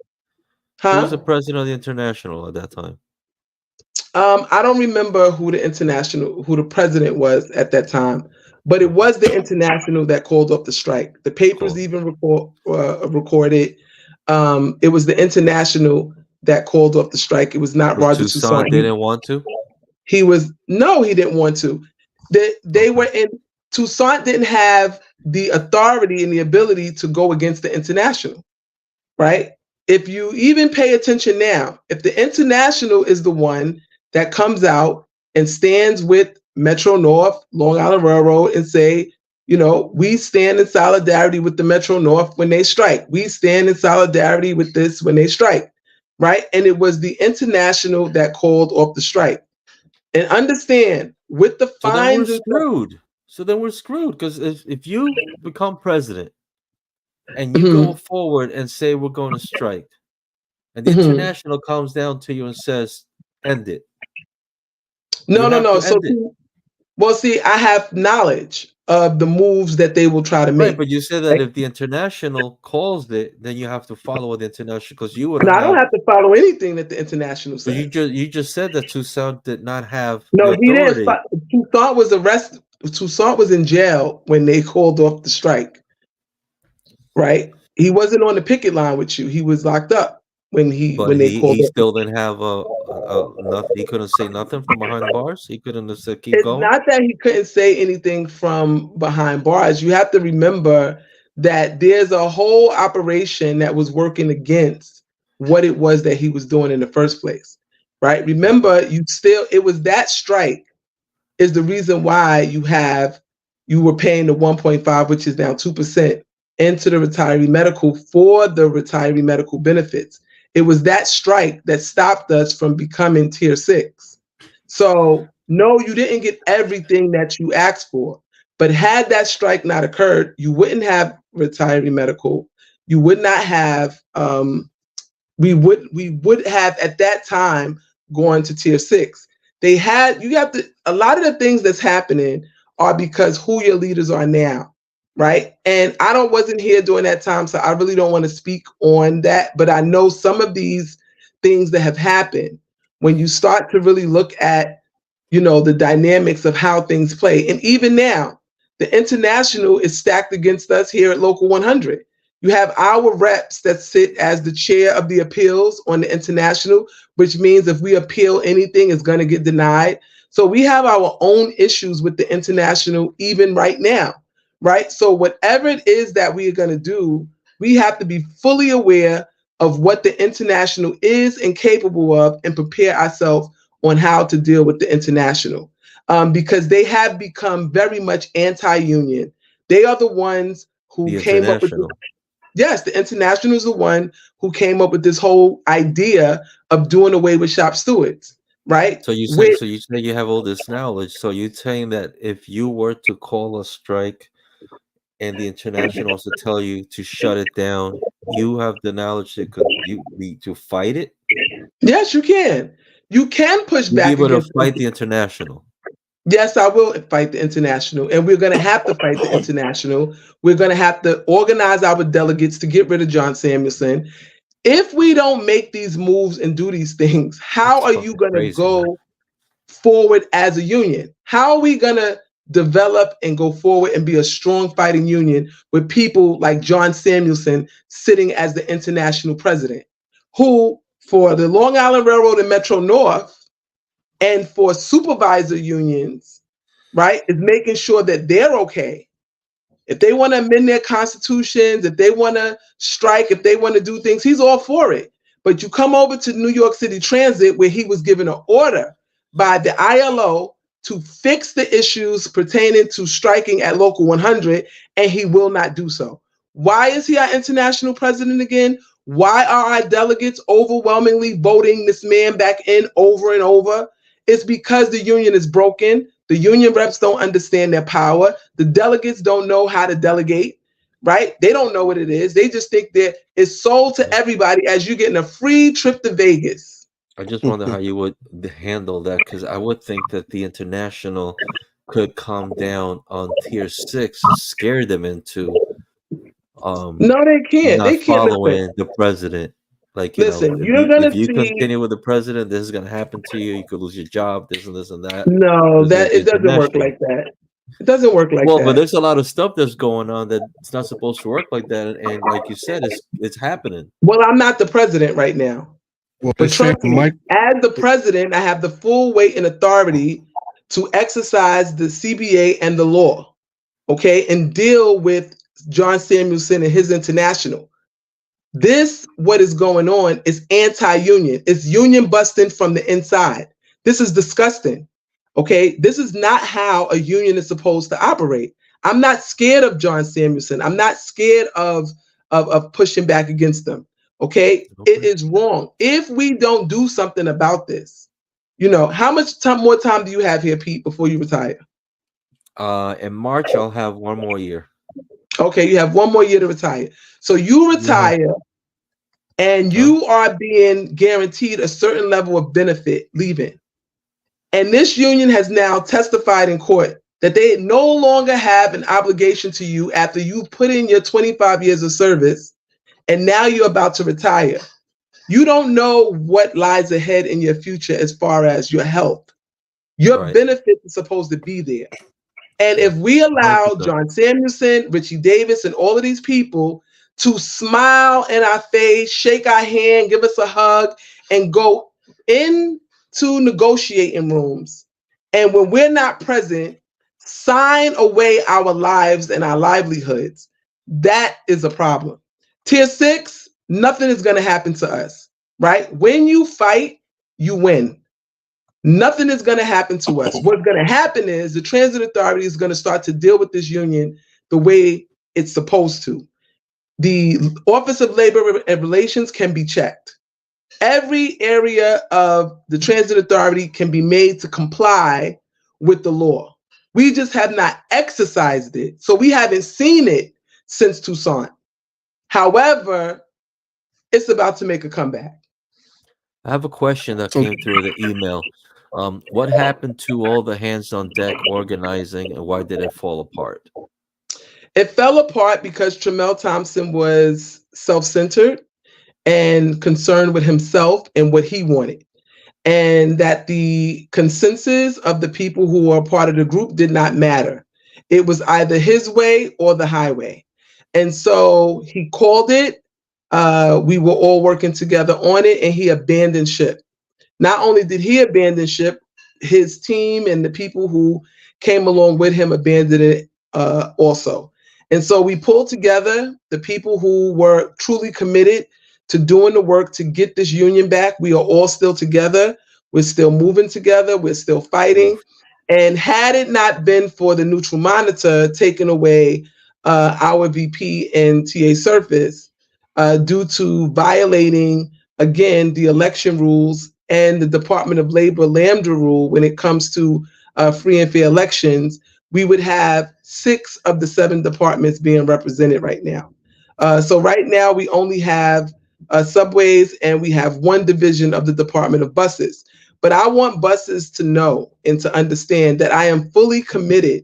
Speaker 1: time? Who was the president of the International at that time?
Speaker 3: I don't remember who the president was at that time, but it was the International that called off the strike. The papers even recorded. It was the International that called off the strike. It was not Roger Toussaint.
Speaker 1: Didn't want to.
Speaker 3: He didn't want to. They were in. Toussaint didn't have the authority and the ability to go against the International, right? If you even pay attention now, if the International is the one that comes out and stands with Metro North, Long Island Railroad, and say, we stand in solidarity with the Metro North when they strike. We stand in solidarity with this when they strike, right? And it was the International that called off the strike. And understand, with the fines,
Speaker 1: so then we're screwed because if you become president and you go forward and say we're going to strike, and the International comes down to you and says, end it.
Speaker 3: No. Well, see, I have knowledge of the moves that they will try to make.
Speaker 1: Right, but you said that if the International calls it, then you have to follow what the International, because you would.
Speaker 3: No, I don't have to follow anything that the International says.
Speaker 1: You just said that Toussaint did not have.
Speaker 3: No, he didn't. Toussaint was arrested. Toussaint was in jail when they called off the strike. Right, he wasn't on the picket line with you. He was locked up when they called.
Speaker 1: He still didn't have nothing. He couldn't say nothing from behind bars. He couldn't have said keep going.
Speaker 3: It's not that he couldn't say anything from behind bars. You have to remember that there's a whole operation that was working against what it was that he was doing in the first place. Right? Remember, it was that strike is the reason why you were paying the 1.5, which is now 2%, into the retiree medical for the retiree medical benefits. It was that strike that stopped us from becoming tier 6. So no, you didn't get everything that you asked for. But had that strike not occurred, you wouldn't have retiree medical. You would not have. We would have at that time gone to tier 6. A lot of the things that's happening are because who your leaders are now, right? And I wasn't here during that time, so I really don't want to speak on that. But I know some of these things that have happened when you start to really look at, the dynamics of how things play. And even now, the International is stacked against us here at Local 100. You have our reps that sit as the chair of the appeals on the International, which means if we appeal anything, it's going to get denied. So we have our own issues with the International even right now, right? So whatever it is that we are going to do, we have to be fully aware of what the International is and capable of and prepare ourselves on how to deal with the International, because they have become very much anti-union. They are the ones who came up with the International is the one who came up with this whole idea of doing away with shop stewards, right?
Speaker 1: So you say you have all this knowledge. So you're saying that if you were to call a strike and the International also tell you to shut it down, you have the knowledge to fight it?
Speaker 3: Yes, you can. You can push back.
Speaker 1: Be able to fight the International.
Speaker 3: Yes, I will fight the International, and we're going to have to fight the International. We're going to have to organize our delegates to get rid of John Samuelson. If we don't make these moves and do these things, how are you going to go? forward as a union? How are we going to develop and go forward and be a strong fighting union with people like John Samuelson sitting as the international president, who for the Long Island Railroad and Metro North and for supervisor unions, right, is making sure that they're okay. If they want to amend their constitutions, if they want to strike, if they want to do things, he's all for it. But you come over to New York City Transit, where he was given an order by the ILO to fix the issues pertaining to striking at Local 100, and he will not do so. Why is he our international president again? Why are our delegates overwhelmingly voting this man back in over and over? It's because the union is broken. The union reps don't understand their power. The delegates don't know how to delegate, right? They don't know what it is. They just think that it's sold to everybody as you're getting a free trip to Vegas.
Speaker 1: I just wonder how you would handle that, because I would think that the international could calm down on tier 6 and scare them into
Speaker 3: no, they can't.
Speaker 1: not
Speaker 3: They can't
Speaker 1: following the president. Like,
Speaker 3: listen,
Speaker 1: if you continue with the president, this is going to happen to you. You could lose your job, this and this and that.
Speaker 3: No, that it doesn't work like that. It doesn't work like that.
Speaker 1: Well, but there's a lot of stuff that's going on that's not supposed to work like that. And like you said, it's happening.
Speaker 3: Well, I'm not the president right now.
Speaker 2: Well,
Speaker 3: but trust me, as the president, I have the full weight and authority to exercise the CBA and the law, okay, and deal with John Samuelson and his international. What is going on is anti-union. It's union busting from the inside. This is disgusting, okay? This is not how a union is supposed to operate. I'm not scared of John Samuelson. I'm not scared of pushing back against them. Okay, it is wrong. If we don't do something about this, how much more time do you have here, Pete, before you retire?
Speaker 1: In March, I'll have one more year.
Speaker 3: Okay, you have one more year to retire. So you retire, and you are being guaranteed a certain level of benefit leaving. And this union has now testified in court that they no longer have an obligation to you after you put in your 25 years of service. And now you're about to retire. You don't know what lies ahead in your future as far as your health. Your benefit is supposed to be there. And if we allow John Samuelson, Richie Davis, and all of these people to smile in our face, shake our hand, give us a hug, and go into negotiating rooms, and when we're not present, sign away our lives and our livelihoods, that is a problem. Tier 6, nothing is going to happen to us, right? When you fight, you win. Nothing is going to happen to us. What's going to happen is the Transit Authority is going to start to deal with this union the way it's supposed to. The Office of Labor and Relations can be checked. Every area of the Transit Authority can be made to comply with the law. We just have not exercised it, so we haven't seen it since Tucson. However, it's about to make a comeback.
Speaker 1: I have a question that came through the email. What happened to all the hands on deck organizing, and why did it fall apart?
Speaker 3: It fell apart because Tramell Thompson was self-centered and concerned with himself and what he wanted, and that the consensus of the people who were a part of the group did not matter. It was either his way or the highway. And so he called it. We were all working together on it, and he abandoned ship. Not only did he abandon ship, his team and the people who came along with him abandoned it also. And so we pulled together the people who were truly committed to doing the work to get this union back. We are all still together. We're still moving together. We're still fighting. And had it not been for the neutral monitor taking away our VP and TA Surface due to violating, again, the election rules and the Department of Labor Lambda rule when it comes to free and fair elections, we would have 6 of the 7 departments being represented right now. So right now we only have subways, and we have 1 division of the Department of Buses. But I want buses to know and to understand that I am fully committed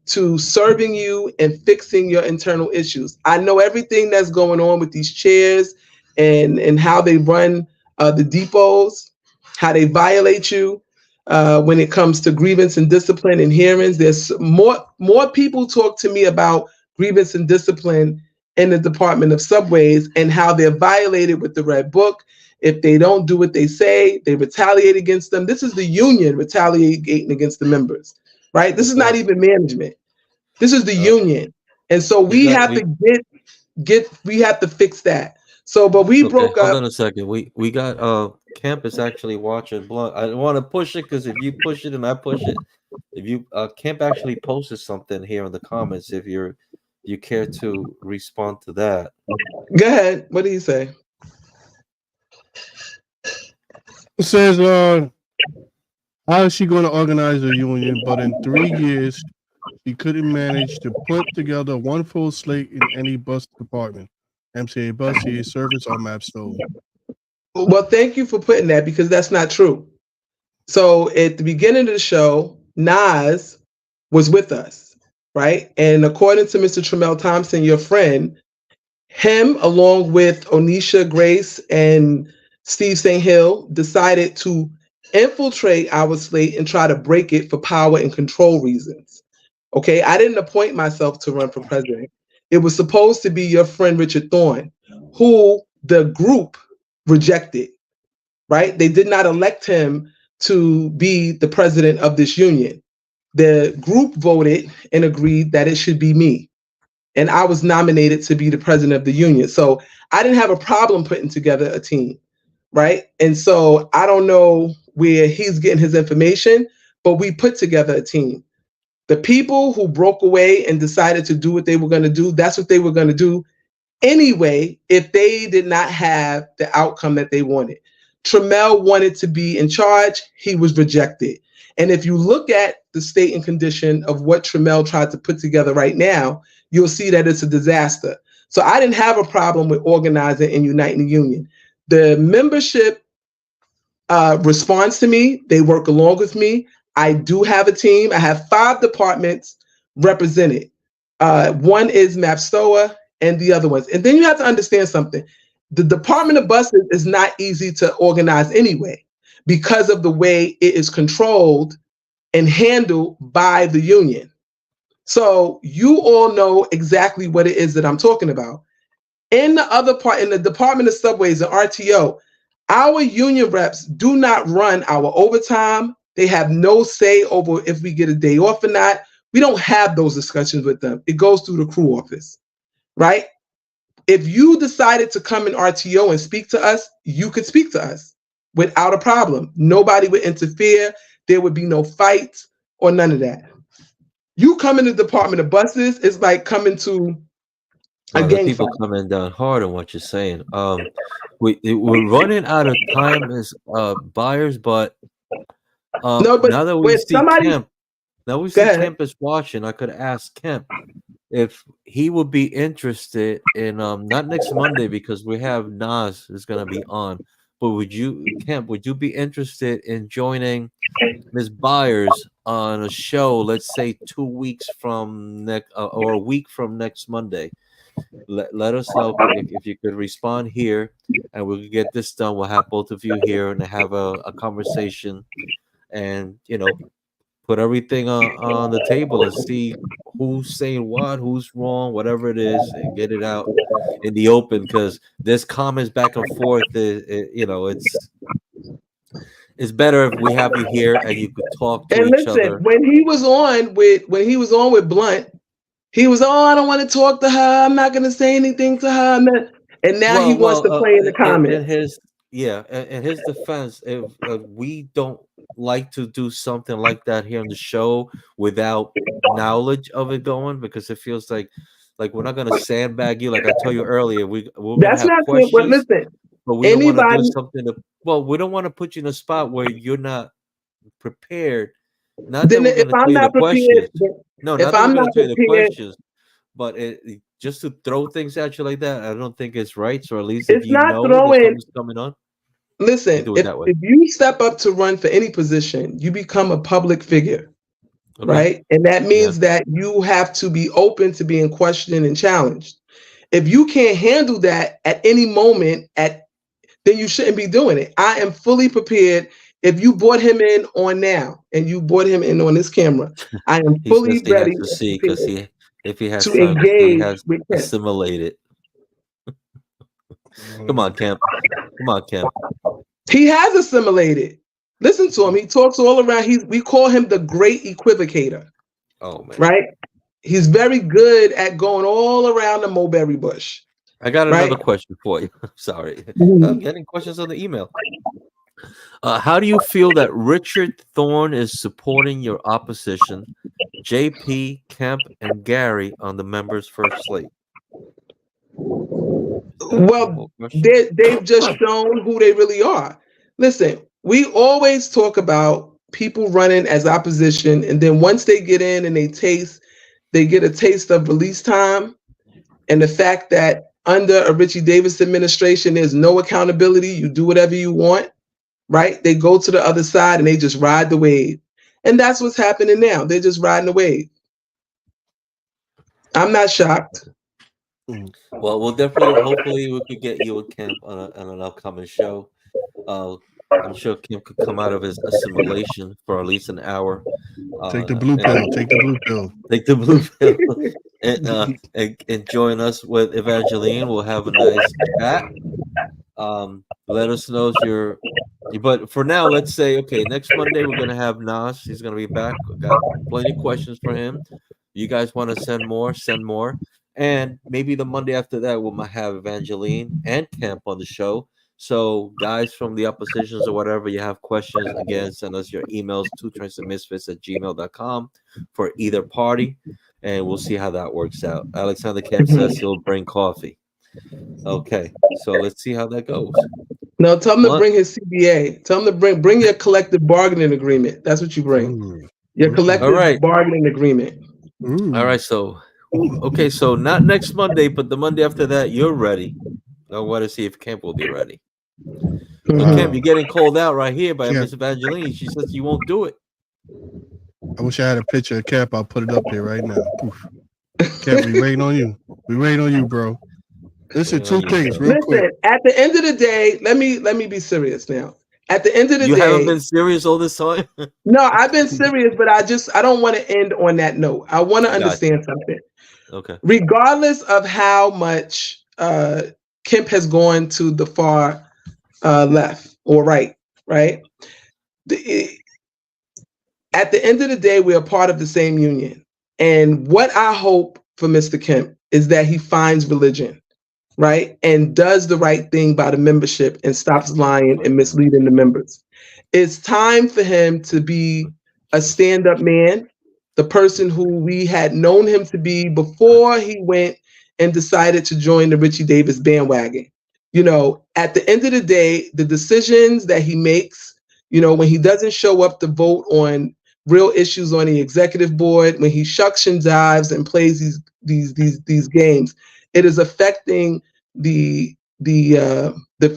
Speaker 3: to serving you and fixing your internal issues. I know everything that's going on with these chairs and how they run the depots, how they violate you. when it comes to grievance and discipline and hearings. There's more people talk to me about grievance and discipline in the Department of Subways and how they're violated with the Red Book. If they don't do what they say, they retaliate against them. This is the union retaliating against the members, right? This is not even management. This is the union. And so we have to fix that. So, but we broke up.
Speaker 1: Hold on a second. We got Kemp is actually watching Blunt. I don't want to push it because if you push it and I push it, if you Kemp actually posted something here in the comments. If you care to respond to that.
Speaker 3: Go ahead. What do you say?
Speaker 2: It says, how is she going to organize a union? But in 3 years, she couldn't manage to put together one full slate in any bus department. MCA bus, CA service, or map stove.
Speaker 3: Well, thank you for putting that because that's not true. So at the beginning of the show, Nas was with us, right? And according to Mr. Tremel Thompson, your friend, him along with Onisha Grace and Steve St. Hill decided to infiltrate our slate and try to break it for power and control reasons. Okay, I didn't appoint myself to run for president. It was supposed to be your friend Richard Thorne, who the group rejected, right? They did not elect him to be the president of this union. The group voted and agreed that it should be me. And I was nominated to be the president of the union. So I didn't have a problem putting together a team, right? And so I don't know where he's getting his information, but we put together a team. The people who broke away and decided to do what they were going to do, that's what they were going to do anyway if they did not have the outcome that they wanted. Tremel wanted to be in charge. He was rejected. And if you look at the state and condition of what Tremel tried to put together right now, you'll see that it's a disaster. So I didn't have a problem with organizing and uniting the union. The membership responds to me. They work along with me. I do have a team. I have 5 departments represented. One is MAPSTOA and the other ones. And then you have to understand something. The Department of Buses is not easy to organize anyway because of the way it is controlled and handled by the union. So you all know exactly what it is that I'm talking about. In the other part, in the Department of Subways, the RTO, our union reps do not run our overtime. They have no say over if we get a day off or not. We don't have those discussions with them. It goes through the crew office, right? If you decided to come in RTO and speak to us, you could speak to us without a problem. Nobody would interfere. There would be no fights or none of that. You come in the Department of Buses, it's like coming to a gang
Speaker 1: people
Speaker 3: fight.
Speaker 1: coming down hard on what you're saying. We're running out of time as Byars, but
Speaker 3: No, but
Speaker 1: now that we see Kemp, Kemp is watching, I could ask Kemp if he would be interested in not next Monday because we have Nas is going to be on, but would you be interested in joining Ms. Byars on a show, let's say 2 weeks from next or a week from next Monday? Let us know if you could respond here and we'll get this done. We'll have both of you here and have a conversation and put everything on the table and see who's saying what, who's wrong, whatever it is, and get it out in the open because there's comments back and forth. It's better if we have you here and you could talk to each other.
Speaker 3: When he was on with Blunt, he was, I don't want to talk to her. I'm not going to say anything to her. And now he wants to play in the comments.
Speaker 1: In his defense, if we don't like to do something like that here on the show without knowledge of it going, because it feels like we're not going to sandbag you. Like I told you earlier, we're going to have questions.
Speaker 3: But listen,
Speaker 1: but we don't want to do something we don't want to put you in a spot where you're not prepared. Not that we're going to tell you the questions. No, not that we're going to tell you the questions. But just to throw things at you like that, I don't think it's right. So at least if you know something's coming on.
Speaker 3: Listen, if you step up to run for any position, you become a public figure, right? And that means that you have to be open to being questioned and challenged. If you can't handle that at any moment, then you shouldn't be doing it. I am fully prepared If you brought him in on now and you brought him in on this camera, I am
Speaker 1: He
Speaker 3: fully
Speaker 1: says he has
Speaker 3: ready
Speaker 1: to see because if he has
Speaker 3: to
Speaker 1: time, 'cause he
Speaker 3: engage
Speaker 1: has
Speaker 3: with him.
Speaker 1: assimilated. Come on, Kemp. Come on, Kemp.
Speaker 3: He has assimilated. Listen to him. He talks all around. We call him the great equivocator.
Speaker 1: Oh man.
Speaker 3: Right? He's very good at going all around the mulberry bush.
Speaker 1: I got
Speaker 3: right?
Speaker 1: another question for you. Sorry.
Speaker 3: Mhm.
Speaker 1: I'm getting questions on the email. How do you feel that Richard Thorne is supporting your opposition, JP, Kemp, and Gary on the members' first slate?
Speaker 3: Well, they've just shown who they really are. Listen, we always talk about people running as opposition, and then once they get in and they get a taste of release time, and the fact that under a Richie Davis administration, there's no accountability. You do whatever you want, right? They go to the other side and they just ride the wave. And that's what's happening now. They're just riding the wave. I'm not shocked.
Speaker 1: Well, we'll definitely, hopefully, we could get you and Kemp on an upcoming show. I'm sure Kemp could come out of his assimilation for at least an hour.
Speaker 2: Take the blue pill. Take the blue pill.
Speaker 1: Take the blue pill. And join us with Evangeline. We'll have a nice chat. Let us know if you're. But for now, let's say, okay, next Monday we're gonna have Nas. He's gonna be back. Got plenty of questions for him. You guys want to send more? Send more. And maybe the Monday after that, we might have Evangeline and Kemp on the show. So, guys from the oppositions or whatever, you have questions, again, send us your emails to transitmisfits@gmail.com for either party, and we'll see how that works out. Alexander Kemp says he'll bring coffee. Okay, so let's see how that goes.
Speaker 3: No, tell him to bring his CBA. Tell him to bring your collective bargaining agreement. That's what you bring. Your collective bargaining agreement.
Speaker 1: All right, so okay, so not next Monday, but the Monday after that, you're ready. I want to see if Kemp will be ready. So Kemp, you're getting called out right here by Miss Evangeline. She says you won't do it.
Speaker 2: I wish I had a picture of Kemp. I'll put it up here right now. Kemp, we waiting on you. We waiting on you, bro. Listen, two things real quick.
Speaker 3: At the end of the day, let me be serious now. At the end of the day,
Speaker 1: you haven't been serious all this time.
Speaker 3: No, I've been serious, but I don't want to end on that note. I want to understand something. Okay. Regardless of how much Kemp has gone to the far left or right? At the end of the day, we are part of the same union. And what I hope for Mr. Kemp is that he finds religion, right? And does the right thing by the membership and stops lying and misleading the members. It's time for him to be a stand-up man, the person who we had known him to be before he went and decided to join the Richie Davis bandwagon. You know, at the end of the day, the decisions that he makes, you know, when he doesn't show up to vote on real issues on the executive board, when he shucks and jives and plays these games, it is affecting the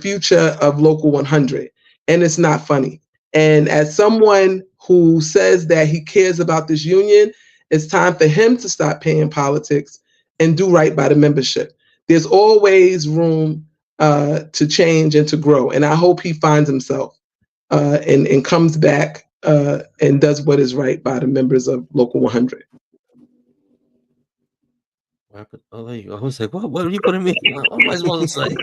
Speaker 3: future of Local 100, and it's not funny. And as someone who says that he cares about this union, it's time for him to stop playing politics and do right by the membership. There's always room to change and to grow, and I hope he finds himself and comes back and does what is right by the members of Local 100.
Speaker 1: Oh, there you go. I was like, what are you putting me? What am I supposed to say?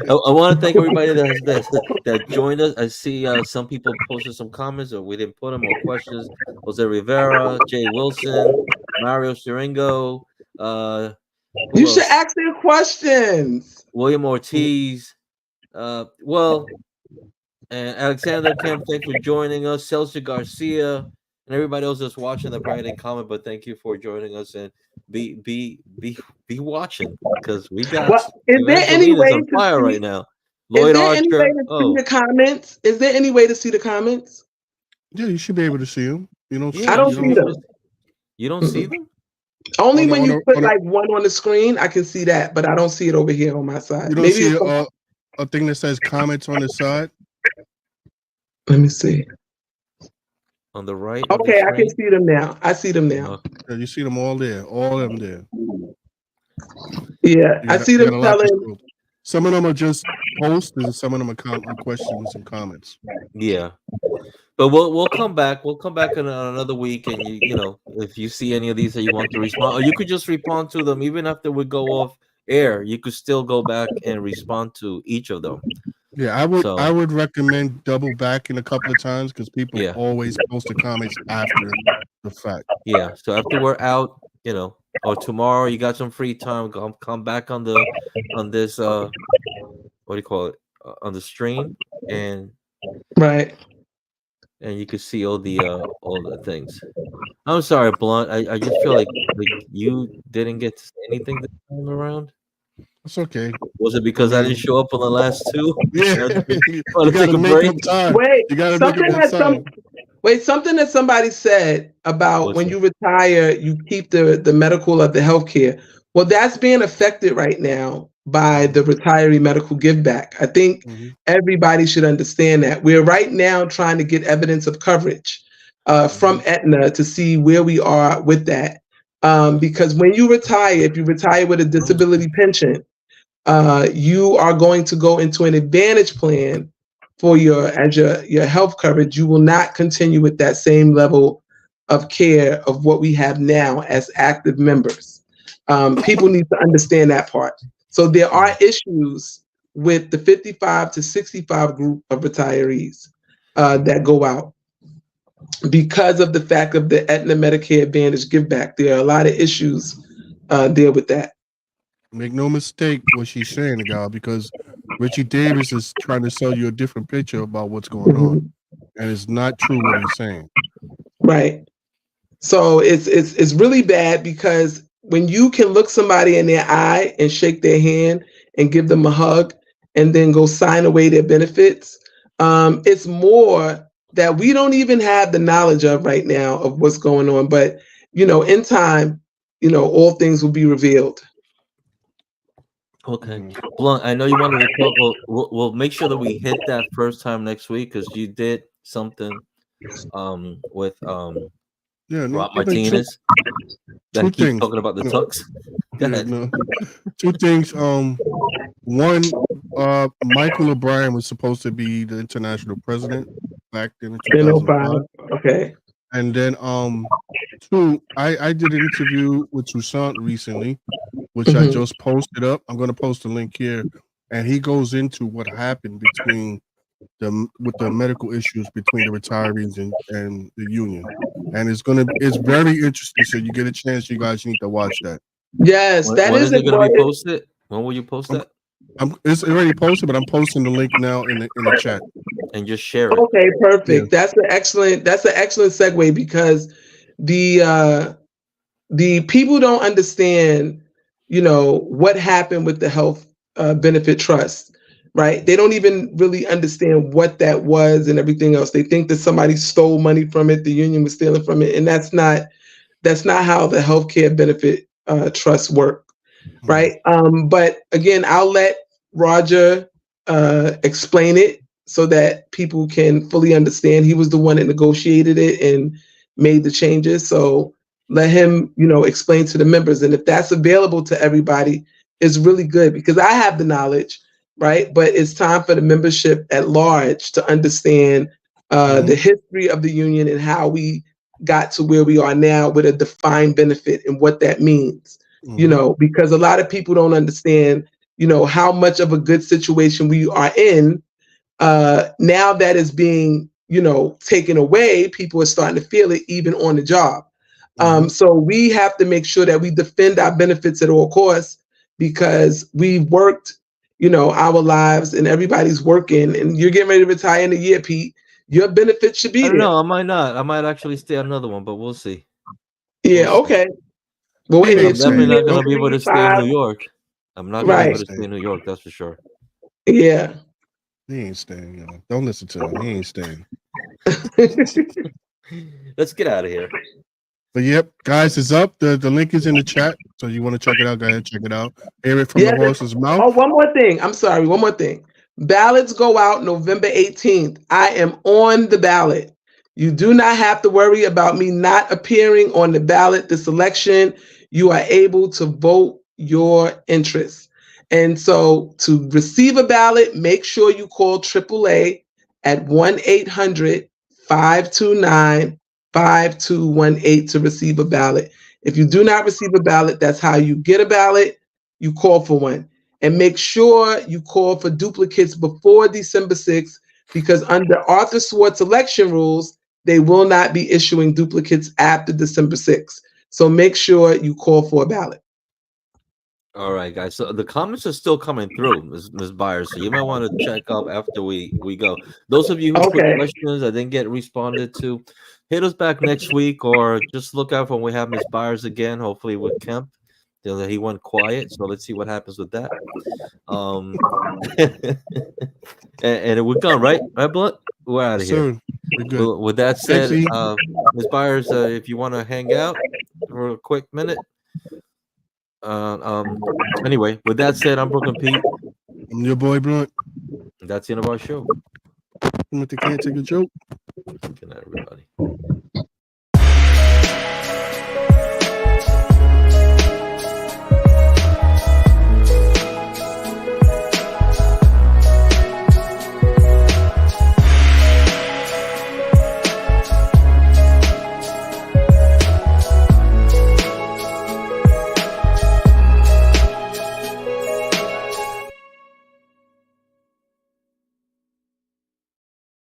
Speaker 1: I want to thank everybody that joined us. I see some people posted some comments, or we didn't put them, or questions. Jose Rivera, Jay Wilson, Mario Siringo.
Speaker 3: You should ask their questions.
Speaker 1: William Ortiz. And Alexander Kemp, thanks for joining us. Celso Garcia and everybody else that's watching that probably didn't comment, but thank you for joining us, and be watching, because we got.
Speaker 3: Well, is there any way
Speaker 1: on fire right now?
Speaker 3: Lloyd Archer. Any way to see the comments? Is there any way to see the comments?
Speaker 2: Yeah, you should be able to see them. You don't.
Speaker 3: I don't see them.
Speaker 1: You don't see them?
Speaker 3: Only when you put like one on the screen, I can see that, but I don't see it over here on my side.
Speaker 2: You don't see a thing that says comments on the side?
Speaker 3: Let me see.
Speaker 1: On the right.
Speaker 3: Okay, I can see them now. I see them now.
Speaker 2: Yeah, you see them all there. All of them there.
Speaker 3: Yeah, I see them telling.
Speaker 2: Some of them are just posts, and some of them are questions and comments.
Speaker 1: Yeah. But we'll come back. We'll come back in another week, and you know, if you see any of these that you want to respond, or you could just respond to them even after we go off air. You could still go back and respond to each of them.
Speaker 2: Yeah, I would recommend double backing a couple of times because people always post the comments after the fact.
Speaker 1: Yeah. So after we're out, you know, or tomorrow you got some free time, come back on this what do you call it, on the stream, and
Speaker 3: Right.
Speaker 1: you can see all the things. I'm sorry, Blunt. I just feel like you didn't get to say anything this time around.
Speaker 2: It's okay.
Speaker 1: Was it because I didn't show up on the last two?
Speaker 2: Yeah,
Speaker 1: you
Speaker 2: gotta make up time.
Speaker 3: Wait,
Speaker 2: you gotta make up time.
Speaker 3: Something that somebody said about when you retire, you keep the medical of the healthcare. Well, that's being affected right now by the retiree medical give back. I think everybody should understand that. We're right now trying to get evidence of coverage from Aetna to see where we are with that. Because when you retire, if you retire with a disability pension, you are going to go into an advantage plan for your health coverage. You will not continue with that same level of care of what we have now as active members. People need to understand that part. So there are issues with the 55 to 65 group of retirees that go out because of the fact of the Aetna Medicare Advantage give back. There are a lot of issues there with that.
Speaker 2: Make no mistake what she's saying, y'all, because Richie Davis is trying to sell you a different picture about what's going on, and it's not true what he's saying.
Speaker 3: Right. So it's really bad because when you can look somebody in their eye and shake their hand and give them a hug and then go sign away their benefits, it's more that we don't even have the knowledge of right now of what's going on. But, you know, in time, you know, all things will be revealed.
Speaker 1: Okay, Blunt, I know you wanted to talk. We'll make sure that we hit that first time next week because you did something with Rob Martinez.
Speaker 2: Two things.
Speaker 1: Talking about the tux. Go ahead.
Speaker 2: No. Two things. One, Michael O'Brien was supposed to be the international president back in 2005.
Speaker 3: Okay.
Speaker 2: And then two, I did an interview with Toussaint recently, which I just posted up. I'm going to post a link here, and he goes into what happened with the medical issues between the retirees and the union, and it's very interesting. So you get a chance, you guys need to watch that.
Speaker 3: Yes,
Speaker 1: when is it going to be posted? When will you post that?
Speaker 2: It's already posted, but I'm posting the link now in the chat.
Speaker 1: And just share it.
Speaker 3: Okay, perfect. Yeah. That's an excellent segue because the people don't understand, you know, what happened with the health benefit trust, right? They don't even really understand what that was and everything else. They think that somebody stole money from it, the union was stealing from it, and that's not how the healthcare benefit trusts work, right? But again, I'll let Roger explain it so that people can fully understand. He was the one that negotiated it and made the changes. So let him, you know, explain to the members. And if that's available to everybody, it's really good because I have the knowledge, right? But it's time for the membership at large to understand the history of the union and how we got to where we are now with a defined benefit and what that means, you know, because a lot of people don't understand, you know, how much of a good situation we are in. Now that is being, you know, taken away, people are starting to feel it even on the job. So we have to make sure that we defend our benefits at all costs because we've worked, you know, our lives and everybody's working and you're getting ready to retire in a year, Pete. Your benefits should be there.
Speaker 1: No, I might not. I might actually stay another one, but we'll see.
Speaker 3: Yeah, okay.
Speaker 1: Well, I'm definitely not going to be able to stay in New York. I'm not going to be able to stay in New York, that's for sure.
Speaker 3: Yeah.
Speaker 2: He ain't staying, you know. Don't listen to him. He ain't staying.
Speaker 1: Let's get out of here.
Speaker 2: But yep, guys, it's up. The link is in the chat. So you want to check it out, go ahead, check it out. Hear it from the horse's mouth.
Speaker 3: Oh, one more thing. I'm sorry, one more thing. Ballots go out November 18th. I am on the ballot. You do not have to worry about me not appearing on the ballot this election. You are able to vote your interests. And so to receive a ballot, make sure you call AAA at 1-800 529-5218 to receive a ballot. If you do not receive a ballot, that's how you get a ballot. You call for one. And make sure you call for duplicates before December 6th, because under Arthur Swartz election rules, they will not be issuing duplicates after December 6th. So make sure you call for a ballot.
Speaker 1: All right, guys. So the comments are still coming through, Ms. Byars. So you might want to check up after we go. Those of you who put
Speaker 3: Okay.
Speaker 1: questions that didn't get responded to, hit us back next week, or just look out for when we have Ms. Byars again. Hopefully with Kemp. He went quiet, so let's see what happens with that. And we're gone, right? Right, Blunt? We're out of here.
Speaker 2: Sir, we're good.
Speaker 1: With that said,
Speaker 2: Thanks,
Speaker 1: Ms. Byars, if you want to hang out for a quick minute. Anyway, with that said, I'm Brooklyn Pete.
Speaker 2: I'm your boy Blunt.
Speaker 1: That's the end of our show.
Speaker 2: Timothy can't take a joke.
Speaker 1: Good night, everybody.